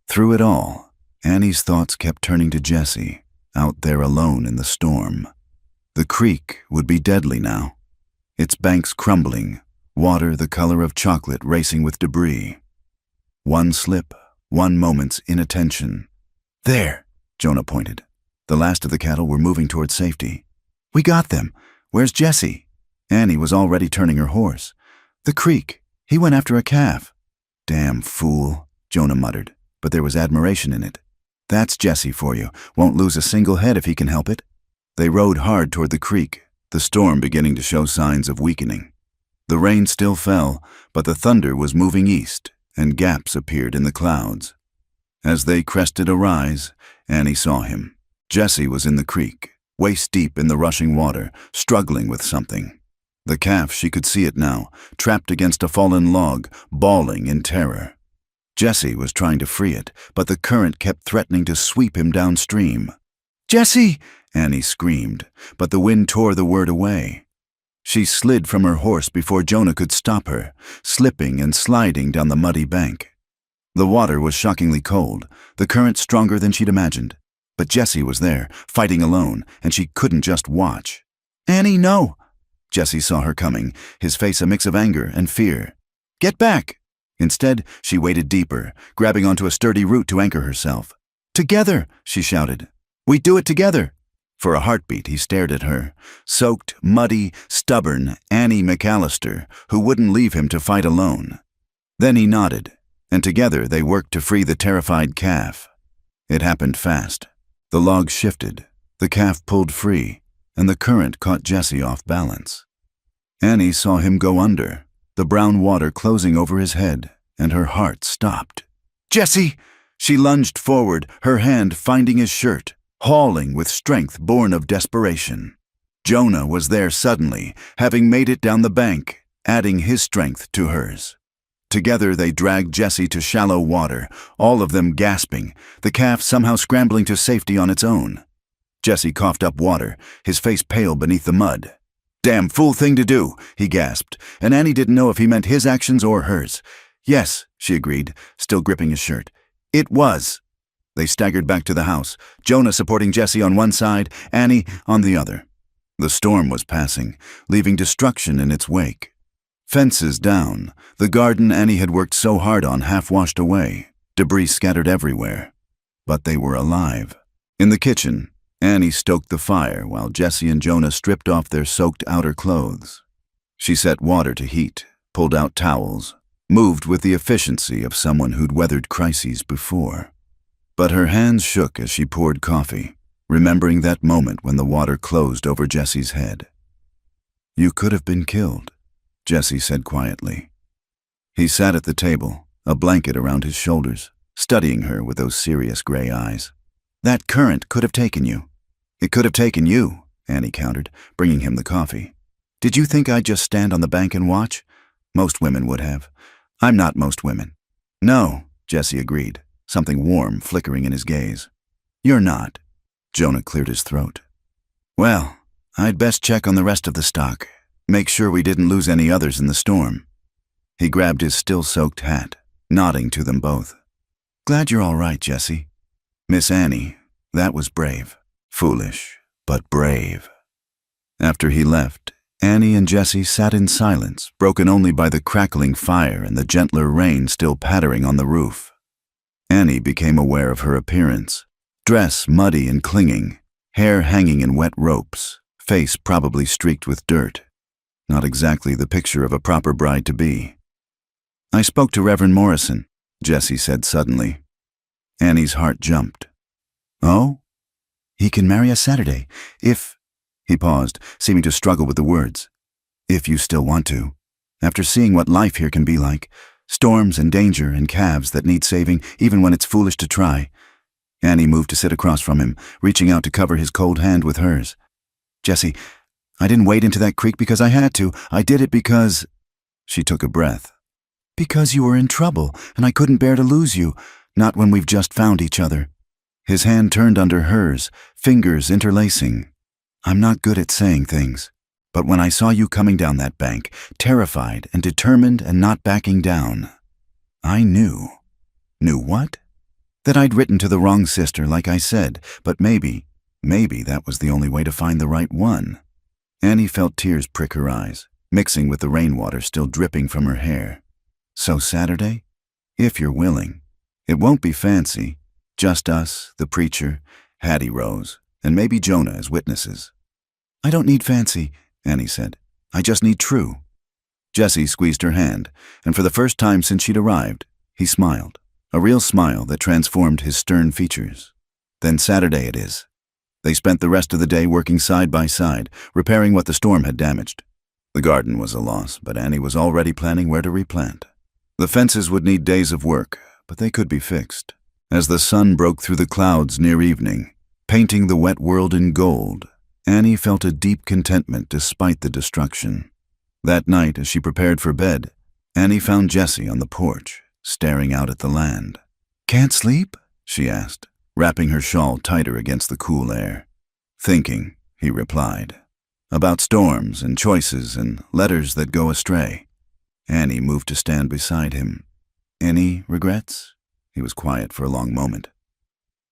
Through it all, Annie's thoughts kept turning to Jessie, out there alone in the storm. The creek would be deadly now, its banks crumbling, water the color of chocolate racing with debris. One slip, one moment's inattention. "There," Jonah pointed. The last of the cattle were moving towards safety. "We got them. Where's Jessie?" Annie was already turning her horse. "The creek. He went after a calf." "Damn fool," Jonah muttered, but there was admiration in it. "That's Jessie for you. Won't lose a single head if he can help it." They rode hard toward the creek, the storm beginning to show signs of weakening. The rain still fell, but the thunder was moving east, and gaps appeared in the clouds. As they crested a rise, Annie saw him. Jessie was in the creek, waist-deep in the rushing water, struggling with something. The calf, she could see it now, trapped against a fallen log, bawling in terror. Jessie was trying to free it, but the current kept threatening to sweep him downstream. "Jessie!" Annie screamed, but the wind tore the word away. She slid from her horse before Jonah could stop her, slipping and sliding down the muddy bank. The water was shockingly cold, the current stronger than she'd imagined. But Jessie was there, fighting alone, and she couldn't just watch. "Annie, no!" Jessie saw her coming, his face a mix of anger and fear. "Get back!" Instead, she waded deeper, grabbing onto a sturdy root to anchor herself. "Together!" she shouted. "We do it together!" For a heartbeat, he stared at her, soaked, muddy, stubborn Annie McAllister, who wouldn't leave him to fight alone. Then he nodded, and together they worked to free the terrified calf. It happened fast. The log shifted, the calf pulled free, and the current caught Jessie off balance. Annie saw him go under, the brown water closing over his head, and her heart stopped. "Jessie!" She lunged forward, her hand finding his shirt, hauling with strength born of desperation. Jonah was there suddenly, having made it down the bank, adding his strength to hers. Together they dragged Jessie to shallow water, all of them gasping, the calf somehow scrambling to safety on its own. Jessie coughed up water, his face pale beneath the mud. "Damn fool thing to do," he gasped, and Annie didn't know if he meant his actions or hers. "Yes," she agreed, still gripping his shirt. "It was." They staggered back to the house, Jonah supporting Jessie on one side, Annie on the other. The storm was passing, leaving destruction in its wake. Fences down, the garden Annie had worked so hard on half washed away, debris scattered everywhere. But they were alive. In the kitchen, Annie stoked the fire while Jessie and Jonah stripped off their soaked outer clothes. She set water to heat, pulled out towels, moved with the efficiency of someone who'd weathered crises before. But her hands shook as she poured coffee, remembering that moment when the water closed over Jessie's head. "You could have been killed," Jessie said quietly. He sat at the table, a blanket around his shoulders, studying her with those serious gray eyes. "That current could have taken you." "It could have taken you," Annie countered, bringing him the coffee. "Did you think I'd just stand on the bank and watch? Most women would have. I'm not most women." "No," Jessie agreed, something warm flickering in his gaze. "You're not." Jonah cleared his throat. "Well, I'd best check on the rest of the stock. Make sure we didn't lose any others in the storm." He grabbed his still-soaked hat, nodding to them both. "Glad you're all right, Jessie." "Miss Annie, that was brave. Foolish, but brave." After he left, Annie and Jessie sat in silence, broken only by the crackling fire and the gentler rain still pattering on the roof. Annie became aware of her appearance. Dress muddy and clinging, hair hanging in wet ropes, face probably streaked with dirt. Not exactly the picture of a proper bride-to-be. "I spoke to Reverend Morrison," Jessie said suddenly. Annie's heart jumped. "Oh? He can marry us Saturday, if—" He paused, seeming to struggle with the words. "If you still want to. After seeing what life here can be like, storms and danger and calves that need saving even when it's foolish to try." Annie moved to sit across from him, reaching out to cover his cold hand with hers. "Jessie, I didn't wade into that creek because I had to. I did it because—" She took a breath. "Because you were in trouble, and I couldn't bear to lose you, not when we've just found each other." His hand turned under hers, fingers interlacing. "I'm not good at saying things, but when I saw you coming down that bank, terrified and determined and not backing down, I knew." "Knew what?" "That I'd written to the wrong sister, like I said, but maybe that was the only way to find the right one." Annie felt tears prick her eyes, mixing with the rainwater still dripping from her hair. "So Saturday? If you're willing. It won't be fancy. Just us, the preacher, Hattie Rose, and maybe Jonah as witnesses." "I don't need fancy," Annie said. "I just need true." Jessie squeezed her hand, and for the first time since she'd arrived, he smiled, a real smile that transformed his stern features. "Then Saturday it is." They spent the rest of the day working side by side, repairing what the storm had damaged. The garden was a loss, but Annie was already planning where to replant. The fences would need days of work, but they could be fixed. As the sun broke through the clouds near evening, painting the wet world in gold, Annie felt a deep contentment despite the destruction. That night, as she prepared for bed, Annie found Jessie on the porch, staring out at the land. "Can't sleep?" she asked, wrapping her shawl tighter against the cool air. "Thinking," he replied, "about storms and choices and letters that go astray." Annie moved to stand beside him. "Any regrets?" He was quiet for a long moment.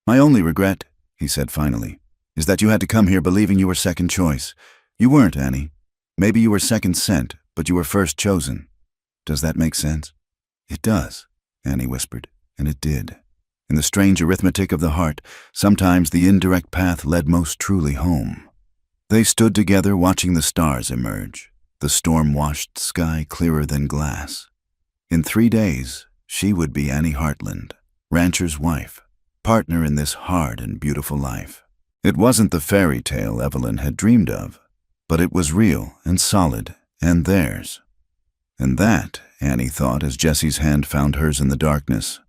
"My only regret," he said finally, "is that you had to come here believing you were second choice. You weren't, Annie. Maybe you were second sent, but you were first chosen. Does that make sense?" "It does," Annie whispered, and it did. In the strange arithmetic of the heart, sometimes the indirect path led most truly home. They stood together watching the stars emerge, the storm-washed sky clearer than glass. In 3 days, she would be Annie Hartland, rancher's wife, partner in this hard and beautiful life. It wasn't the fairy tale Evelyn had dreamed of, but it was real and solid and theirs. And that, Annie thought as Jessie's hand found hers in the darkness,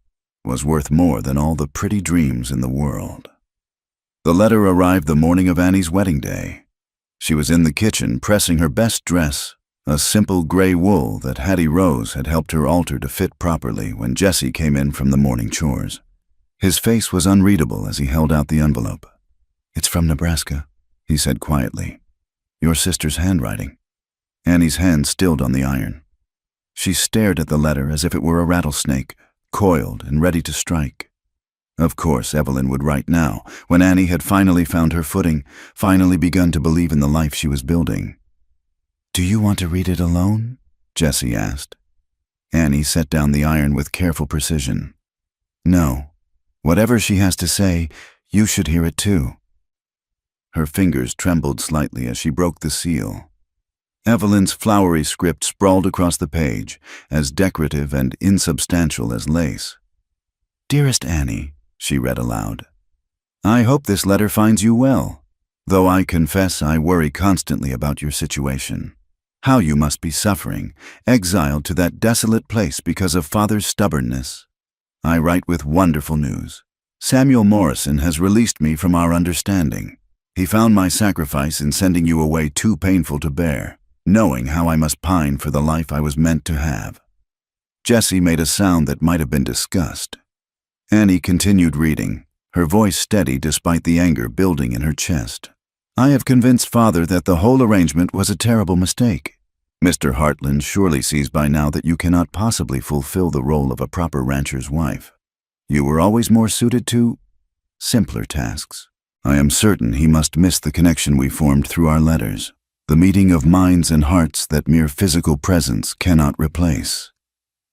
was worth more than all the pretty dreams in the world. The letter arrived the morning of Annie's wedding day. She was in the kitchen pressing her best dress, a simple gray wool that Hattie Rose had helped her alter to fit properly when Jessie came in from the morning chores. His face was unreadable as he held out the envelope. "It's from Nebraska," he said quietly. "Your sister's handwriting." Annie's hand stilled on the iron. She stared at the letter as if it were a rattlesnake, coiled and ready to strike. Of course, Evelyn would write now, when Annie had finally found her footing, finally begun to believe in the life she was building. "Do you want to read it alone?" Jessie asked. Annie set down the iron with careful precision. "No. Whatever she has to say, you should hear it too." Her fingers trembled slightly as she broke the seal. Evelyn's flowery script sprawled across the page, as decorative and insubstantial as lace. "Dearest Annie," she read aloud, "I hope this letter finds you well, though I confess I worry constantly about your situation. How you must be suffering, exiled to that desolate place because of Father's stubbornness. I write with wonderful news. Samuel Morrison has released me from our understanding. He found my sacrifice in sending you away too painful to bear, knowing how I must pine for the life I was meant to have." Jessie made a sound that might have been disgust. Annie continued reading, her voice steady despite the anger building in her chest. "I have convinced Father that the whole arrangement was a terrible mistake. Mr. Hartland surely sees by now that you cannot possibly fulfill the role of a proper rancher's wife. You were always more suited to simpler tasks. I am certain he must miss the connection we formed through our letters. the meeting of minds and hearts that mere physical presence cannot replace.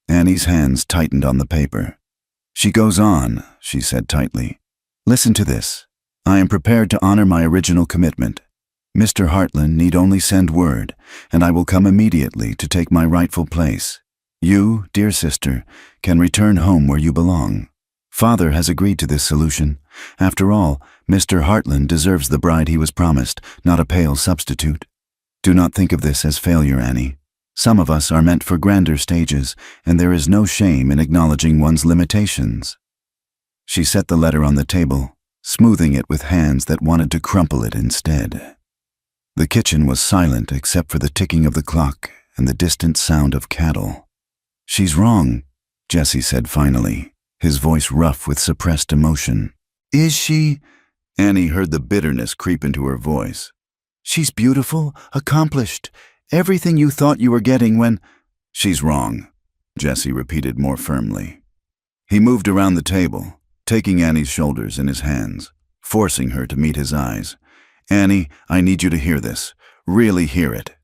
Annie's hands tightened on the paper. She goes on, she said tightly. Listen to this. I am prepared to honor my original commitment. Mr. Hartland need only send word, and I will come immediately to take my rightful place. You, dear sister, can return home where you belong. Father has agreed to this solution. After all, Mr. Hartland deserves the bride he was promised, not a pale substitute. Do not think of this as failure, Annie. Some of us are meant for grander stages, and there is no shame in acknowledging one's limitations. She set the letter on the table, smoothing it with hands that wanted to crumple it instead. The kitchen was silent except for the ticking of the clock and the distant sound of cattle. She's wrong, Jesse said finally, his voice rough with suppressed emotion. Is she? Annie heard the bitterness creep into her voice. She's beautiful, accomplished, everything you thought you were getting when… She's wrong, Jesse repeated more firmly. He moved around the table, taking Annie's shoulders in his hands, forcing her to meet his eyes. Annie, I need you to hear this. Really hear it.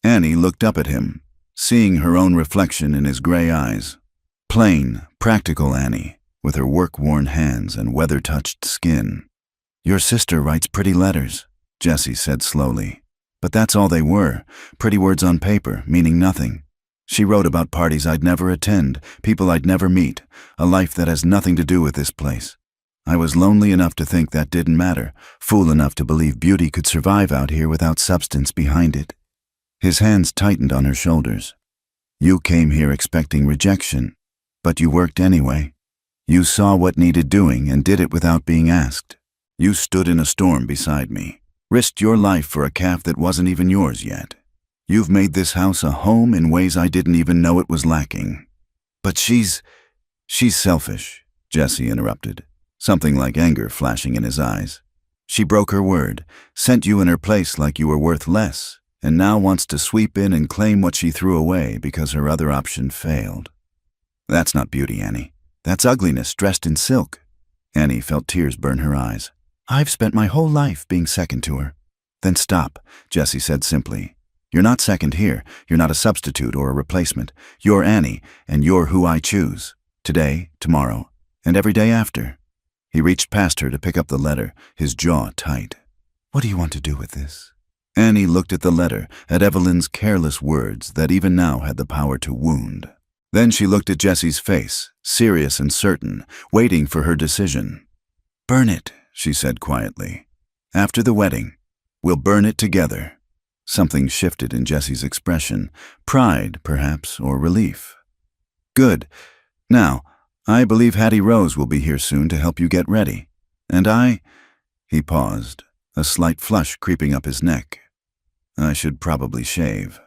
Annie looked up at him, seeing her own reflection in his gray eyes. Plain, practical Annie, with her work-worn hands and weather-touched skin. Your sister writes pretty letters, Jesse said slowly. But that's all they were, pretty words on paper, meaning nothing. She wrote about parties I'd never attend, people I'd never meet, a life that has nothing to do with this place. I was lonely enough to think that didn't matter, fool enough to believe beauty could survive out here without substance behind it. His hands tightened on her shoulders. You came here expecting rejection, but you worked anyway. You saw what needed doing and did it without being asked. You stood in a storm beside me, risked your life for a calf that wasn't even yours yet. You've made this house a home in ways I didn't even know it was lacking. But she's selfish, Jesse interrupted, something like anger flashing in his eyes. She broke her word, sent you in her place like you were worth less, and now wants to sweep in and claim what she threw away because her other option failed. That's not beauty, Annie. That's ugliness dressed in silk. Annie felt tears burn her eyes. I've spent my whole life being second to her. Then stop, Jesse said simply. You're not second here. You're not a substitute or a replacement. You're Annie, and you're who I choose. Today, tomorrow, and every day after. He reached past her to pick up the letter, his jaw tight. What do you want to do with this? Annie looked at the letter, at Evelyn's careless words that even now had the power to wound. Then she looked at Jesse's face, serious and certain, waiting for her decision. Burn it, she said quietly. After the wedding, we'll burn it together. Something shifted in Jesse's expression, pride, perhaps, or relief. Good. Now, I believe Hattie Rose will be here soon to help you get ready. And he paused, a slight flush creeping up his neck. I should probably shave.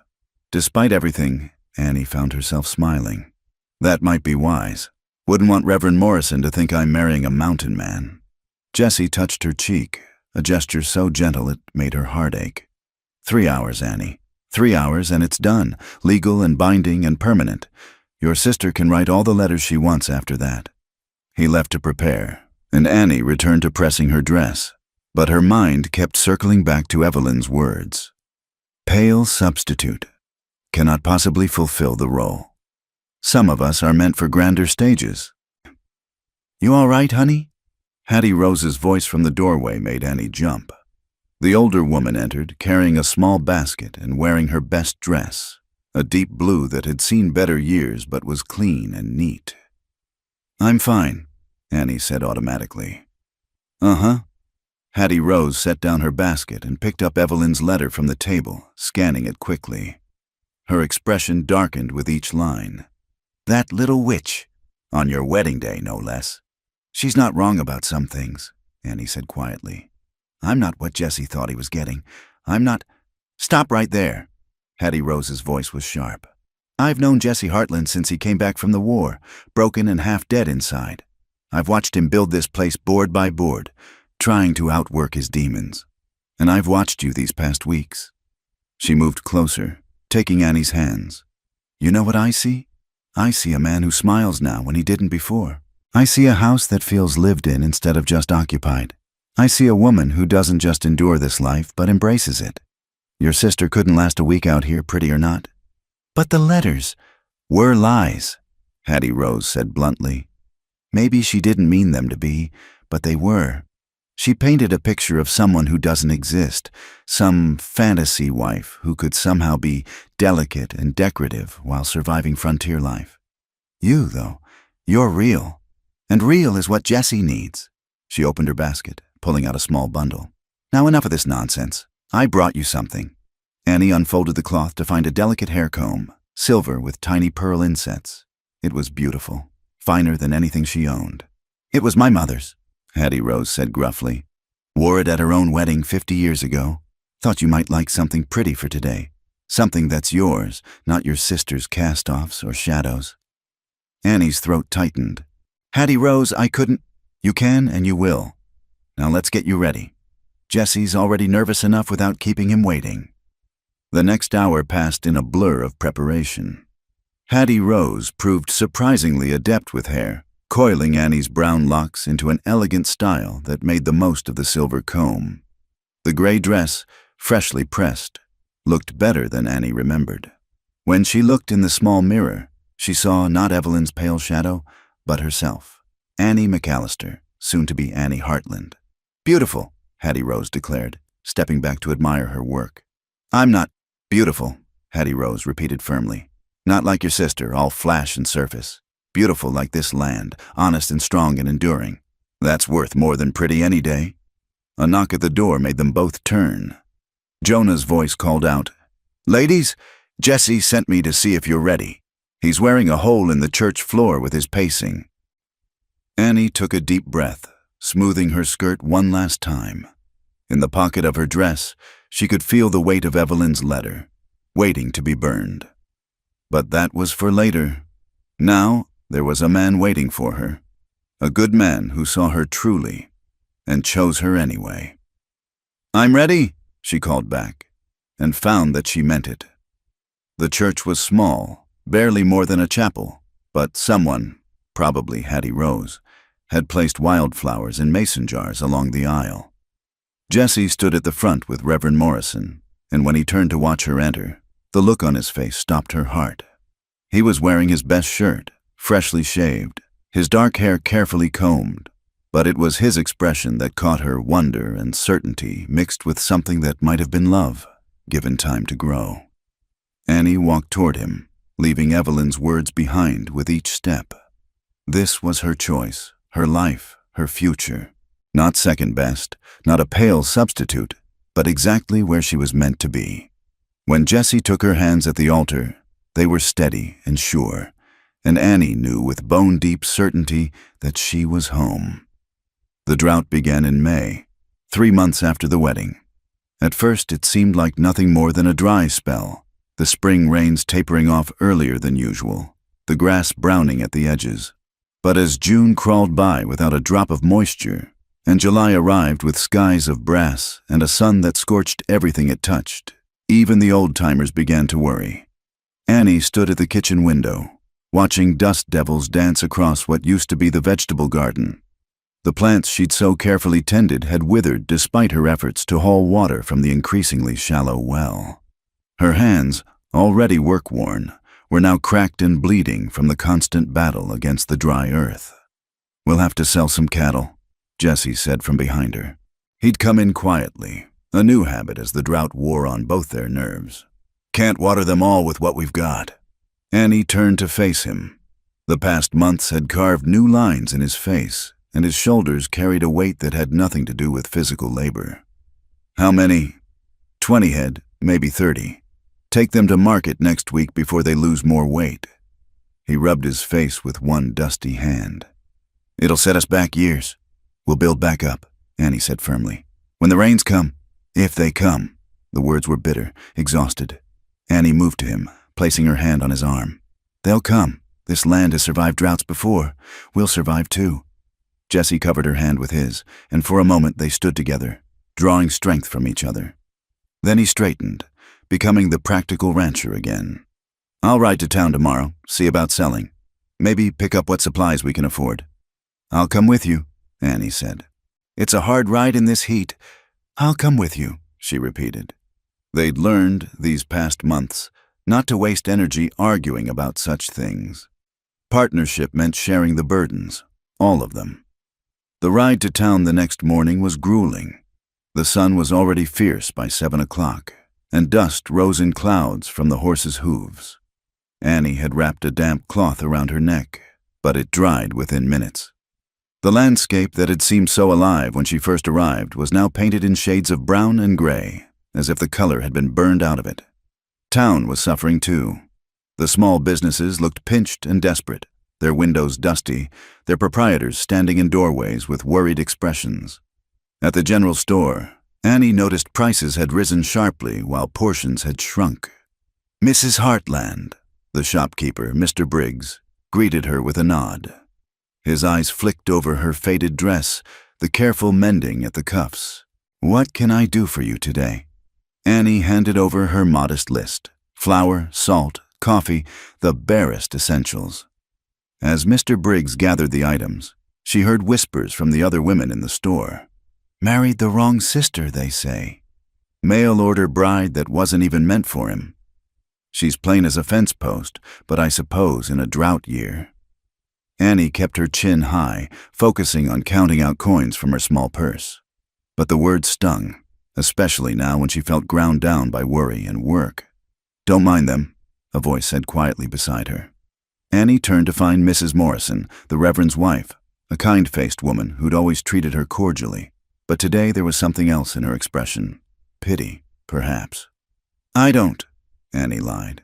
Despite everything, Annie found herself smiling. That might be wise. Wouldn't want Reverend Morrison to think I'm marrying a mountain man. Jessie touched her cheek, a gesture so gentle it made her heart ache. 3 hours, Annie. 3 hours and it's done, legal and binding and permanent. Your sister can write all the letters she wants after that. He left to prepare, and Annie returned to pressing her dress, but her mind kept circling back to Evelyn's words. Pale substitute. Cannot possibly fulfill the role. Some of us are meant for grander stages. You all right, honey? Hattie Rose's voice from the doorway made Annie jump. The older woman entered, carrying a small basket and wearing her best dress, a deep blue that had seen better years but was clean and neat. I'm fine, Annie said automatically. Uh-huh. Hattie Rose set down her basket and picked up Evelyn's letter from the table, scanning it quickly. Her expression darkened with each line. That little witch. On your wedding day, no less. She's not wrong about some things, Annie said quietly. I'm not what Jesse thought he was getting. I'm not… Stop right there. Hattie Rose's voice was sharp. I've known Jesse Hartland since he came back from the war, broken and half dead inside. I've watched him build this place board by board, trying to outwork his demons. And I've watched you these past weeks. She moved closer, taking Annie's hands. You know what I see? I see a man who smiles now when he didn't before. I see a house that feels lived in instead of just occupied. I see a woman who doesn't just endure this life but embraces it. Your sister couldn't last a week out here, pretty or not. But the letters were lies, Hattie Rose said bluntly. Maybe she didn't mean them to be, but they were. She painted a picture of someone who doesn't exist, some fantasy wife who could somehow be delicate and decorative while surviving frontier life. You, though, you're real. And real is what Jessie needs. She opened her basket, pulling out a small bundle. Now enough of this nonsense. I brought you something. Annie unfolded the cloth to find a delicate hair comb, silver with tiny pearl insets. It was beautiful, finer than anything she owned. It was my mother's, Hattie Rose said gruffly. Wore it at her own wedding 50 years ago. Thought you might like something pretty for today. Something that's yours, not your sister's cast-offs or shadows. Annie's throat tightened. Hattie Rose, I couldn't. You can and you will. Now let's get you ready. Jessie's already nervous enough without keeping him waiting. The next hour passed in a blur of preparation. Hattie Rose proved surprisingly adept with hair, coiling Annie's brown locks into an elegant style that made the most of the silver comb. The gray dress, freshly pressed, looked better than Annie remembered. When she looked in the small mirror, she saw not Evelyn's pale shadow, but herself, Annie McAllister, soon to be Annie Hartland. Beautiful, Hattie Rose declared, stepping back to admire her work. I'm not beautiful, Hattie Rose repeated firmly. Not like your sister, all flash and surface. Beautiful like this land, honest and strong and enduring. That's worth more than pretty any day. A knock at the door made them both turn. Jonah's voice called out, Ladies, Jesse sent me to see if you're ready. He's wearing a hole in the church floor with his pacing. Annie took a deep breath, smoothing her skirt one last time. In the pocket of her dress, she could feel the weight of Evelyn's letter, waiting to be burned. But that was for later. Now, there was a man waiting for her, a good man who saw her truly and chose her anyway. I'm ready, she called back, and found that she meant it. The church was small, barely more than a chapel, but someone, probably Hattie Rose, had placed wildflowers in mason jars along the aisle. Jesse stood at the front with Reverend Morrison, and when he turned to watch her enter, the look on his face stopped her heart. He was wearing his best shirt, freshly shaved, his dark hair carefully combed, but it was his expression that caught her wonder and certainty mixed with something that might have been love, given time to grow. Annie walked toward him, leaving Evelyn's words behind with each step. This was her choice, her life, her future. Not second best, not a pale substitute, but exactly where she was meant to be. When Jessie took her hands at the altar, they were steady and sure, and Annie knew with bone-deep certainty that she was home. The drought began in May, 3 months after the wedding. At first it seemed like nothing more than a dry spell, the spring rains tapering off earlier than usual, the grass browning at the edges. But as June crawled by without a drop of moisture, and July arrived with skies of brass and a sun that scorched everything it touched, even the old-timers began to worry. Annie stood at the kitchen window, watching dust devils dance across what used to be the vegetable garden. The plants she'd so carefully tended had withered despite her efforts to haul water from the increasingly shallow well. Her hands, already work-worn, were now cracked and bleeding from the constant battle against the dry earth. We'll have to sell some cattle, Jesse said from behind her. He'd come in quietly, a new habit as the drought wore on both their nerves. Can't water them all with what we've got. Annie turned to face him. The past months had carved new lines in his face, and his shoulders carried a weight that had nothing to do with physical labor. How many? 20 head, maybe 30. Take them to market next week before they lose more weight. He rubbed his face with one dusty hand. It'll set us back years. We'll build back up, Annie said firmly. When the rains come, if they come. The words were bitter, exhausted. Annie moved to him, placing her hand on his arm. They'll come. This land has survived droughts before. We'll survive too. Jessie covered her hand with his, and for a moment they stood together, drawing strength from each other. Then he straightened, becoming the practical rancher again. I'll ride to town tomorrow, see about selling. Maybe pick up what supplies we can afford. I'll come with you, Annie said. It's a hard ride in this heat. I'll come with you, she repeated. They'd learned, these past months, not to waste energy arguing about such things. Partnership meant sharing the burdens, all of them. The ride to town the next morning was grueling. The sun was already fierce by 7 o'clock, and dust rose in clouds from the horses' hooves. Annie had wrapped a damp cloth around her neck, but it dried within minutes. The landscape that had seemed so alive when she first arrived was now painted in shades of brown and gray, as if the color had been burned out of it. Town was suffering too. The small businesses looked pinched and desperate, their windows dusty, their proprietors standing in doorways with worried expressions. At the general store, Annie noticed prices had risen sharply while portions had shrunk. Mrs. Heartland, the shopkeeper, Mr. Briggs, greeted her with a nod. His eyes flicked over her faded dress, the careful mending at the cuffs. "What can I do for you today?" Annie handed over her modest list: flour, salt, coffee, the barest essentials. As Mr. Briggs gathered the items, she heard whispers from the other women in the store. "Married the wrong sister, they say. Mail-order bride that wasn't even meant for him. She's plain as a fence post, but I suppose in a drought year." Annie kept her chin high, focusing on counting out coins from her small purse. But the words stung, especially now when she felt ground down by worry and work. "Don't mind them," a voice said quietly beside her. Annie turned to find Mrs. Morrison, the Reverend's wife, a kind-faced woman who'd always treated her cordially. But today there was something else in her expression. Pity, perhaps. "I don't," Annie lied.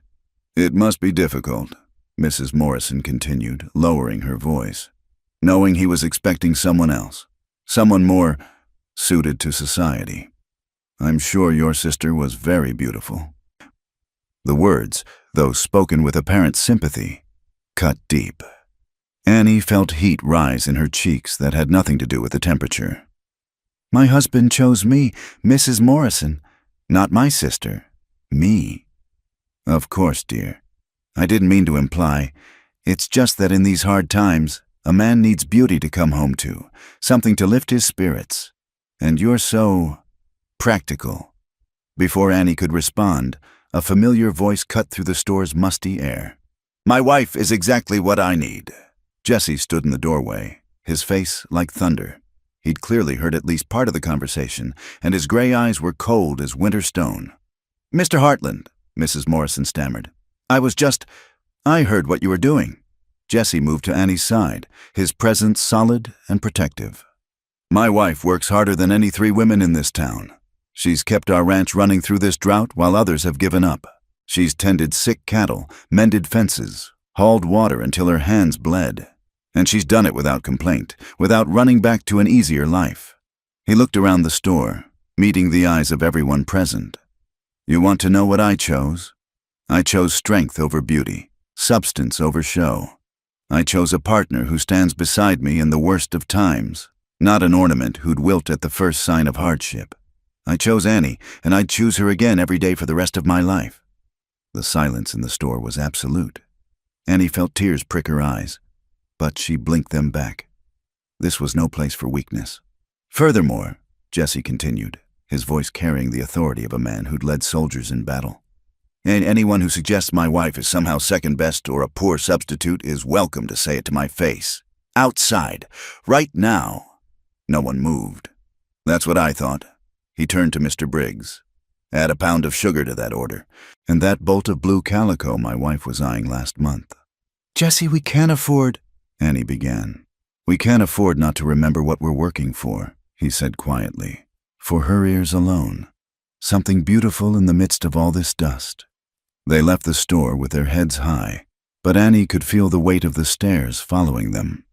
"It must be difficult," Mrs. Morrison continued, lowering her voice, "knowing he was expecting someone else, someone more suited to society. I'm sure your sister was very beautiful." The words, though spoken with apparent sympathy, cut deep. Annie felt heat rise in her cheeks that had nothing to do with the temperature. "My husband chose me, Mrs. Morrison, not my sister. Me." "Of course, dear. I didn't mean to imply. It's just that in these hard times, a man needs beauty to come home to, something to lift his spirits. And you're so practical." Before Annie could respond, a familiar voice cut through the store's musty air. "My wife is exactly what I need." Jesse stood in the doorway, his face like thunder. He'd clearly heard at least part of the conversation, and his gray eyes were cold as winter stone. "Mr. Heartland," Mrs. Morrison stammered. I heard what you were doing." Jesse moved to Annie's side, his presence solid and protective. "My wife works harder than any 3 women in this town. She's kept our ranch running through this drought while others have given up. She's tended sick cattle, mended fences, hauled water until her hands bled. And she's done it without complaint, without running back to an easier life." He looked around the store, meeting the eyes of everyone present. "You want to know what I chose? I chose strength over beauty, substance over show. I chose a partner who stands beside me in the worst of times, not an ornament who'd wilt at the first sign of hardship. I chose Annie, and I'd choose her again every day for the rest of my life." The silence in the store was absolute. Annie felt tears prick her eyes, but she blinked them back. This was no place for weakness. "Furthermore," Jesse continued, his voice carrying the authority of a man who'd led soldiers in battle, "and anyone who suggests my wife is somehow second best or a poor substitute is welcome to say it to my face. Outside, right now." No one moved. "That's what I thought." He turned to Mr. Briggs. "Add a pound of sugar to that order, and that bolt of blue calico my wife was eyeing last month." "Jesse, we can't afford," Annie began. "We can't afford not to remember what we're working for," he said quietly. "For her ears alone. Something beautiful in the midst of all this dust." They left the store with their heads high, but Annie could feel the weight of the stairs following them.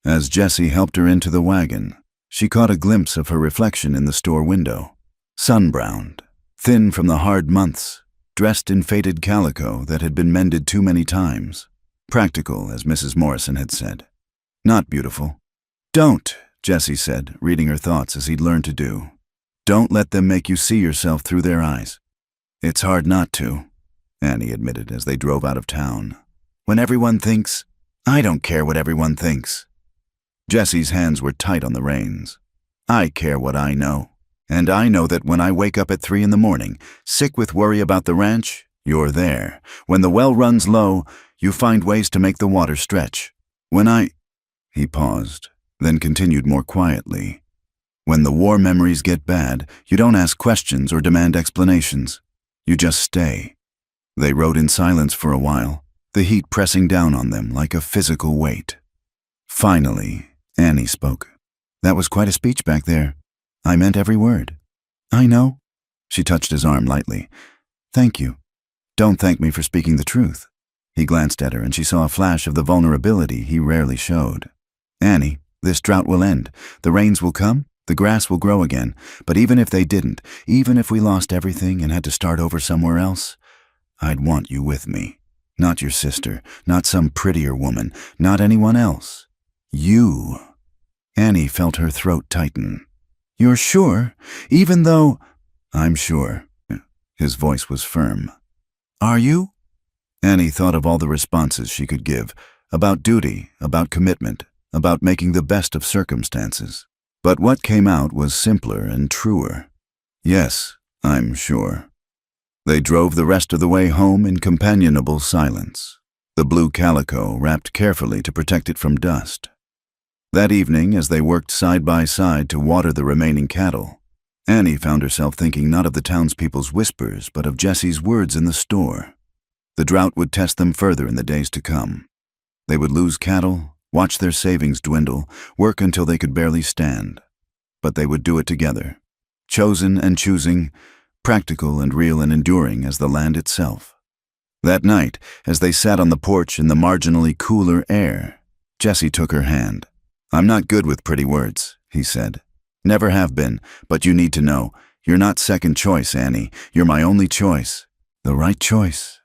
As Jesse helped her into the wagon, she caught a glimpse of her reflection in the store window. Sun-browned, thin from the hard months, dressed in faded calico that had been mended too many times. Practical, as Mrs. Morrison had said. Not beautiful. "Don't," Jesse said, reading her thoughts as he'd learned to do. "Don't let them make you see yourself through their eyes." "It's hard not to," Annie admitted as they drove out of town. "When everyone thinks, I don't care what everyone thinks." Jesse's hands were tight on the reins. "I care what I know." And I know that when I wake up at 3 in the morning, sick with worry about the ranch, you're there. When the well runs low, you find ways to make the water stretch. He paused, then continued more quietly. When the war memories get bad, you don't ask questions or demand explanations. You just stay. They rode in silence for a while, the heat pressing down on them like a physical weight. Finally, Annie spoke. That was quite a speech back there. I meant every word. I know. She touched his arm lightly. Thank you. Don't thank me for speaking the truth. He glanced at her and she saw a flash of the vulnerability he rarely showed. Annie, this drought will end. The rains will come. The grass will grow again. But even if they didn't, even if we lost everything and had to start over somewhere else, I'd want you with me. Not your sister, not some prettier woman, not anyone else. You. Annie felt her throat tighten. You're sure? Even though... I'm sure. His voice was firm. Are you? Annie thought of all the responses she could give, about duty, about commitment, about making the best of circumstances. But what came out was simpler and truer. Yes, I'm sure. They drove the rest of the way home in companionable silence, the blue calico wrapped carefully to protect it from dust. That evening, as they worked side by side to water the remaining cattle, Annie found herself thinking not of the townspeople's whispers, but of Jesse's words in the store. The drought would test them further in the days to come. They would lose cattle, watch their savings dwindle, work until they could barely stand. But they would do it together, chosen and choosing, practical and real and enduring as the land itself. That night, as they sat on the porch in the marginally cooler air, Jesse took her hand. I'm not good with pretty words, he said. Never have been, but you need to know. You're not second choice, Annie. You're my only choice. The right choice.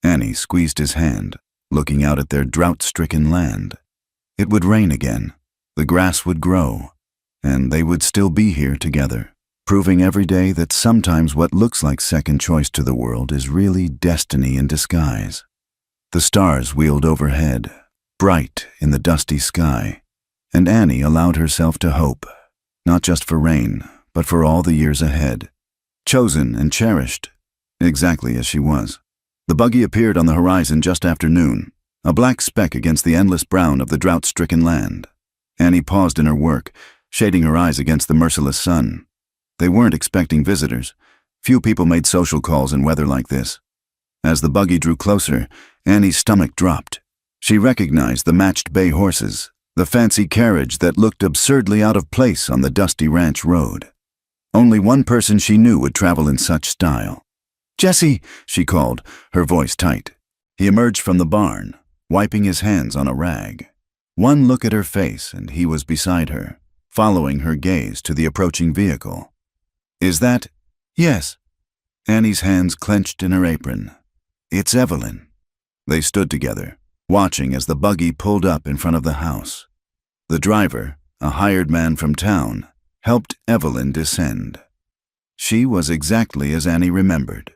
Annie squeezed his hand, looking out at their drought-stricken land. It would rain again. The grass would grow. And they would still be here together, proving every day that sometimes what looks like second choice to the world is really destiny in disguise. The stars wheeled overhead, bright in the dusty sky, and Annie allowed herself to hope, not just for rain, but for all the years ahead. Chosen and cherished, exactly as she was. The buggy appeared on the horizon just after noon, a black speck against the endless brown of the drought-stricken land. Annie paused in her work, shading her eyes against the merciless sun. They weren't expecting visitors. Few people made social calls in weather like this. As the buggy drew closer, Annie's stomach dropped. She recognized the matched bay horses, the fancy carriage that looked absurdly out of place on the dusty ranch road. Only one person she knew would travel in such style. Jesse, she called, her voice tight. He emerged from the barn, wiping his hands on a rag. One look at her face and he was beside her, following her gaze to the approaching vehicle. Is that? Yes. Annie's hands clenched in her apron. It's Evelyn. They stood together, watching as the buggy pulled up in front of the house. The driver, a hired man from town, helped Evelyn descend. She was exactly as Annie remembered.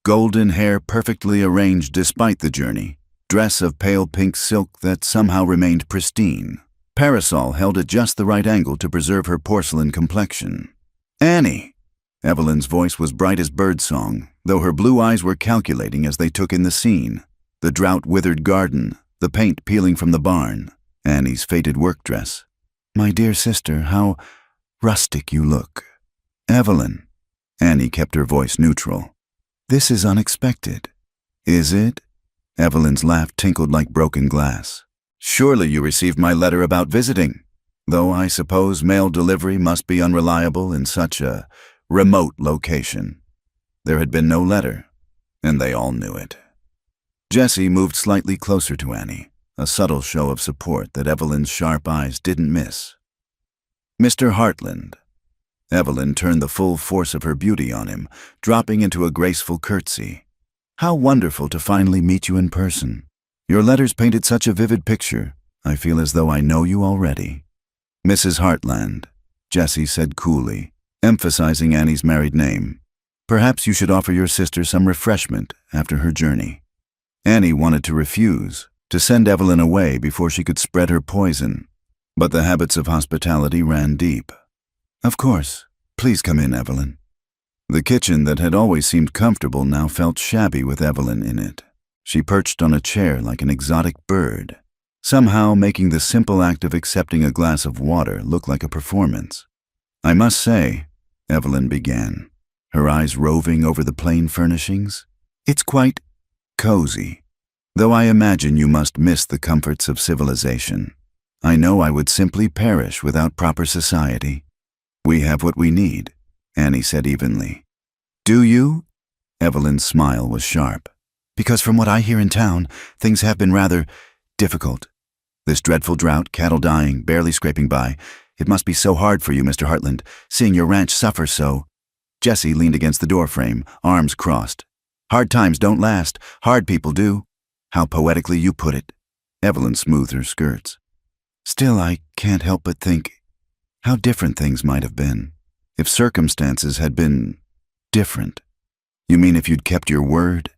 Golden hair perfectly arranged despite the journey, dress of pale pink silk that somehow remained pristine, parasol held at just the right angle to preserve her porcelain complexion. Annie! Evelyn's voice was bright as birdsong, though her blue eyes were calculating as they took in the scene. The drought-withered garden, the paint peeling from the barn, Annie's faded work dress. My dear sister, how rustic you look. Evelyn. Annie kept her voice neutral. This is unexpected. Is it? Evelyn's laugh tinkled like broken glass. Surely you received my letter about visiting, though I suppose mail delivery must be unreliable in such a remote location. There had been no letter, and they all knew it. Jesse moved slightly closer to Annie, a subtle show of support that Evelyn's sharp eyes didn't miss. Mr. Hartland. Evelyn turned the full force of her beauty on him, dropping into a graceful curtsy. How wonderful to finally meet you in person. Your letters painted such a vivid picture. I feel as though I know you already. Mrs. Hartland, Jesse said coolly, emphasizing Annie's married name. Perhaps you should offer your sister some refreshment after her journey. Annie wanted to refuse, to send Evelyn away before she could spread her poison, but the habits of hospitality ran deep. Of course, Please come in, Evelyn." The kitchen that had always seemed comfortable now felt shabby with Evelyn in it. She perched on a chair like an exotic bird, somehow making the simple act of accepting a glass of water look like a performance. "I must say," Evelyn began, her eyes roving over the plain furnishings, "it's quite cozy. Though I imagine you must miss the comforts of civilization. I know I would simply perish without proper society." "We have what we need," Annie said evenly. "Do you?" Evelyn's smile was sharp. "Because from what I hear in town, things have been rather difficult. This dreadful drought, cattle dying, barely scraping by. It must be so hard for you, Mr. Hartland, seeing your ranch suffer so." Jessie leaned against the doorframe, arms crossed. "Hard times don't last. Hard people do." "How poetically you put it." Evelyn smoothed her skirts. "Still, I can't help but think how different things might have been if circumstances had been different." "You mean if you'd kept your word?"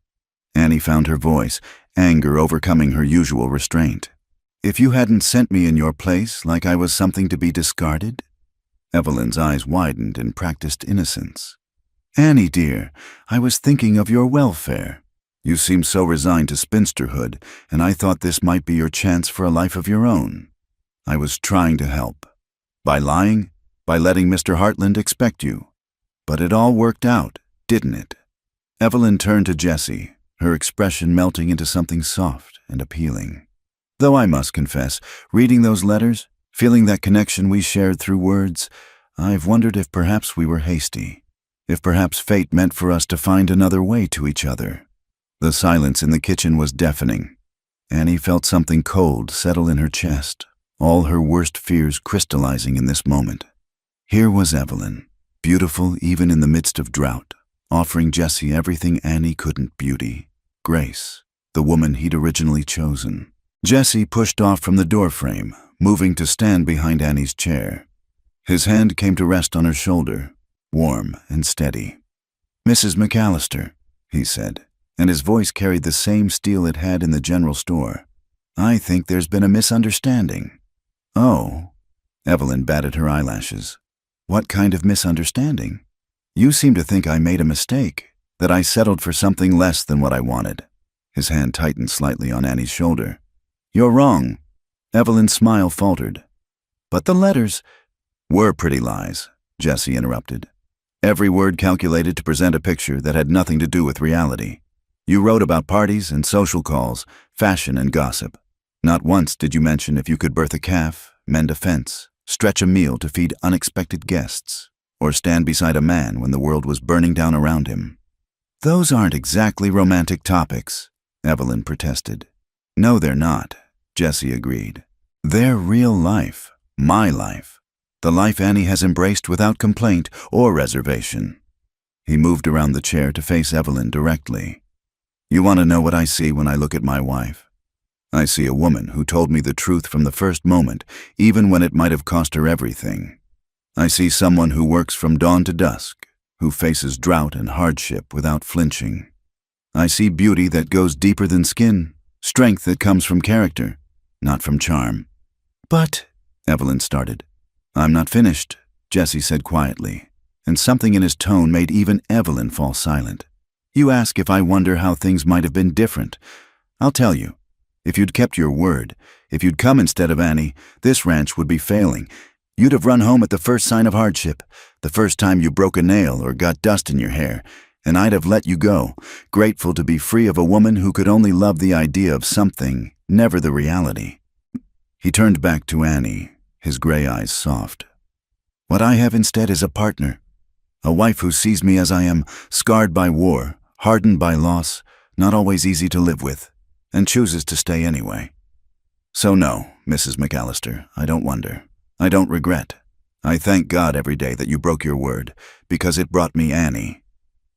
Annie found her voice, anger overcoming her usual restraint. "If you hadn't sent me in your place like I was something to be discarded?" Evelyn's eyes widened in practiced innocence. "Annie, dear, I was thinking of your welfare. You seem so resigned to spinsterhood, and I thought this might be your chance for a life of your own. I was trying to help. By lying, by letting Mr. Hartland expect you. But it all worked out, didn't it?" Evelyn turned to Jessie, her expression melting into something soft and appealing. "Though I must confess, reading those letters, feeling that connection we shared through words, I've wondered if perhaps we were hasty, if perhaps fate meant for us to find another way to each other." The silence in the kitchen was deafening. Annie felt something cold settle in her chest, all her worst fears crystallizing in this moment. Here was Evelyn, beautiful even in the midst of drought, offering Jessie everything Annie couldn't: beauty, grace, the woman he'd originally chosen. Jessie pushed off from the doorframe, moving to stand behind Annie's chair. His hand came to rest on her shoulder, warm and steady. "Mrs. McAllister," he said, and his voice carried the same steel it had in the general store. "I think there's been a misunderstanding." "Oh?" Evelyn batted her eyelashes. "What kind of misunderstanding?" "You seem to think I made a mistake, that I settled for something less than what I wanted." His hand tightened slightly on Annie's shoulder. "You're wrong." Evelyn's smile faltered. "But the letters—" "Were pretty lies," Jessie interrupted. "Every word calculated to present a picture that had nothing to do with reality. You wrote about parties and social calls, fashion and gossip. Not once did you mention if you could birth a calf, mend a fence, stretch a meal to feed unexpected guests, or stand beside a man when the world was burning down around him." "Those aren't exactly romantic topics," Evelyn protested. "No, they're not," Jessie agreed. "They're real life, my life, the life Annie has embraced without complaint or reservation." He moved around the chair to face Evelyn directly. "You want to know what I see when I look at my wife? I see a woman who told me the truth from the first moment, even when it might have cost her everything. I see someone who works from dawn to dusk, who faces drought and hardship without flinching. I see beauty that goes deeper than skin, strength that comes from character, not from charm." "But—" Evelyn started. "I'm not finished," Jessie said quietly, and something in his tone made even Evelyn fall silent. "You ask if I wonder how things might have been different. I'll tell you. If you'd kept your word, if you'd come instead of Annie, this ranch would be failing. You'd have run home at the first sign of hardship, the first time you broke a nail or got dust in your hair, and I'd have let you go, grateful to be free of a woman who could only love the idea of something, never the reality." He turned back to Annie, his gray eyes soft. "What I have instead is a partner, a wife who sees me as I am, scarred by war, hardened by loss, not always easy to live with, and chooses to stay anyway. So no, Mrs. McAllister, I don't wonder. I don't regret. I thank God every day that you broke your word, because it brought me Annie."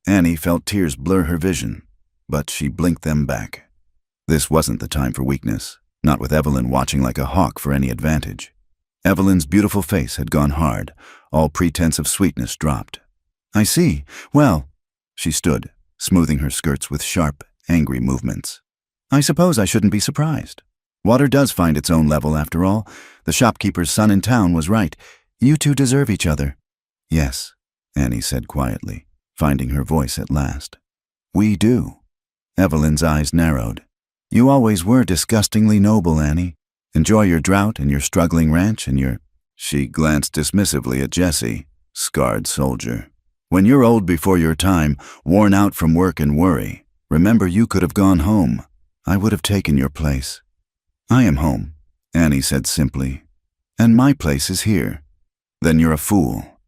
Annie felt tears blur her vision, but she blinked them back. This wasn't the time for weakness, not with Evelyn watching like a hawk for any advantage. Evelyn's beautiful face had gone hard, all pretense of sweetness dropped. "I see. Well," she stood, smoothing her skirts with sharp, angry movements. "I suppose I shouldn't be surprised. Water does find its own level after all. The shopkeeper's son in town was right. You two deserve each other." "Yes," Annie said quietly, finding her voice at last. We do. Evelyn's eyes narrowed. You always were disgustingly noble, Annie. Enjoy your drought and your struggling ranch and your... She glanced dismissively at Jesse, scarred soldier. When you're old before your time, worn out from work and worry, remember you could have gone home. I would have taken your place. I am home, Annie said simply. And my place is here. Then you're a fool.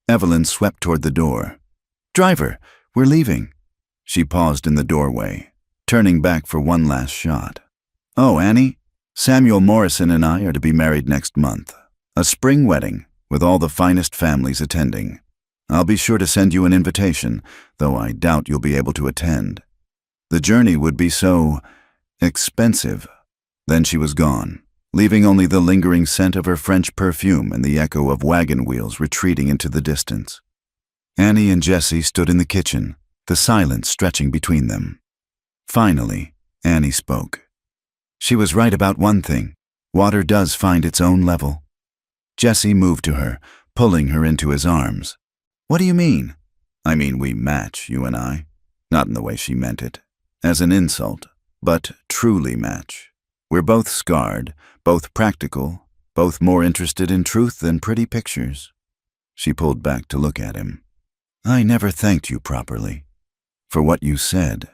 Evelyn swept toward the door. Driver, we're leaving. She paused in the doorway, turning back for one last shot. Oh, Annie, Samuel Morrison and I are to be married next month. A spring wedding, with all the finest families attending. I'll be sure to send you an invitation, though I doubt you'll be able to attend. The journey would be so expensive. Then she was gone, leaving only the lingering scent of her French perfume and the echo of wagon wheels retreating into the distance. Annie and Jesse stood in the kitchen, the silence stretching between them. Finally, Annie spoke. She was right about one thing. Water does find its own level. Jesse moved to her, pulling her into his arms. What do you mean? I mean we match, you and I. Not in the way she meant it, as an insult, but truly match. We're both scarred, both practical, both more interested in truth than pretty pictures. She pulled back to look at him. I never thanked you properly. For what you said.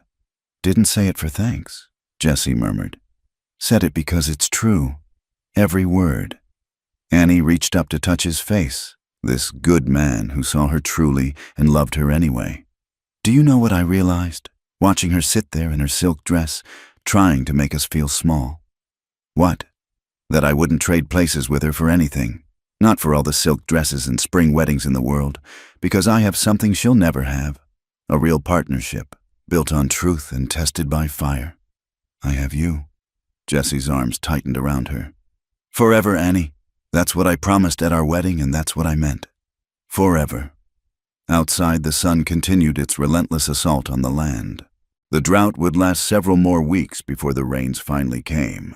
Didn't say it for thanks, Jesse murmured. Said it because it's true. Every word. Annie reached up to touch his face, this good man who saw her truly and loved her anyway. Do you know what I realized, watching her sit there in her silk dress, trying to make us feel small? What? That I wouldn't trade places with her for anything. Not for all the silk dresses and spring weddings in the world, because I have something she'll never have. A real partnership, built on truth and tested by fire. I have you. Jesse's arms tightened around her. Forever, Annie. That's what I promised at our wedding, and that's what I meant. Forever. Outside, the sun continued its relentless assault on the land. The drought would last several more weeks before the rains finally came.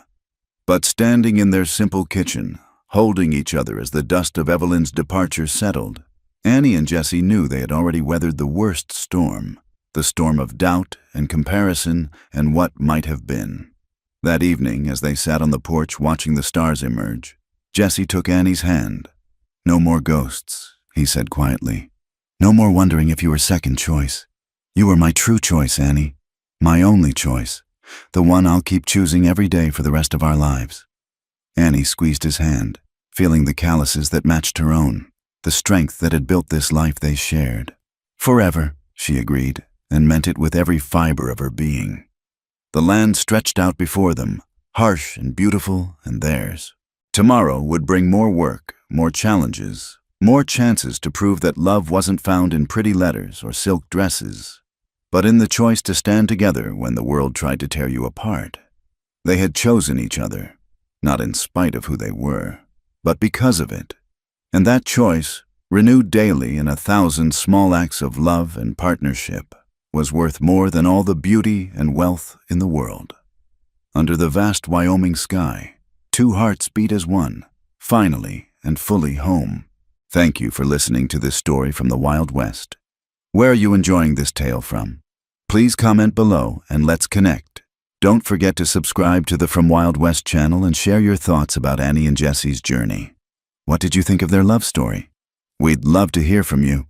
But standing in their simple kitchen, holding each other as the dust of Evelyn's departure settled, Annie and Jesse knew they had already weathered the worst storm, the storm of doubt and comparison and what might have been. That evening, as they sat on the porch watching the stars emerge, Jesse took Annie's hand. No more ghosts, he said quietly. No more wondering if you were second choice. You were my true choice, Annie. My only choice. The one I'll keep choosing every day for the rest of our lives. Annie squeezed his hand, feeling the calluses that matched her own, the strength that had built this life they shared. Forever, she agreed, and meant it with every fiber of her being. The land stretched out before them, harsh and beautiful and theirs. Tomorrow would bring more work, more challenges, more chances to prove that love wasn't found in pretty letters or silk dresses, but in the choice to stand together when the world tried to tear you apart. They had chosen each other, not in spite of who they were, but because of it. And that choice, renewed daily in 1,000 small acts of love and partnership, was worth more than all the beauty and wealth in the world. Under the vast Wyoming sky, two hearts beat as one, finally and fully home. Thank you for listening to this story from the Wild West. Where are you enjoying this tale from? Please comment below and let's connect. Don't forget to subscribe to the From Wild West channel and share your thoughts about Annie and Jesse's journey. What did you think of their love story? We'd love to hear from you.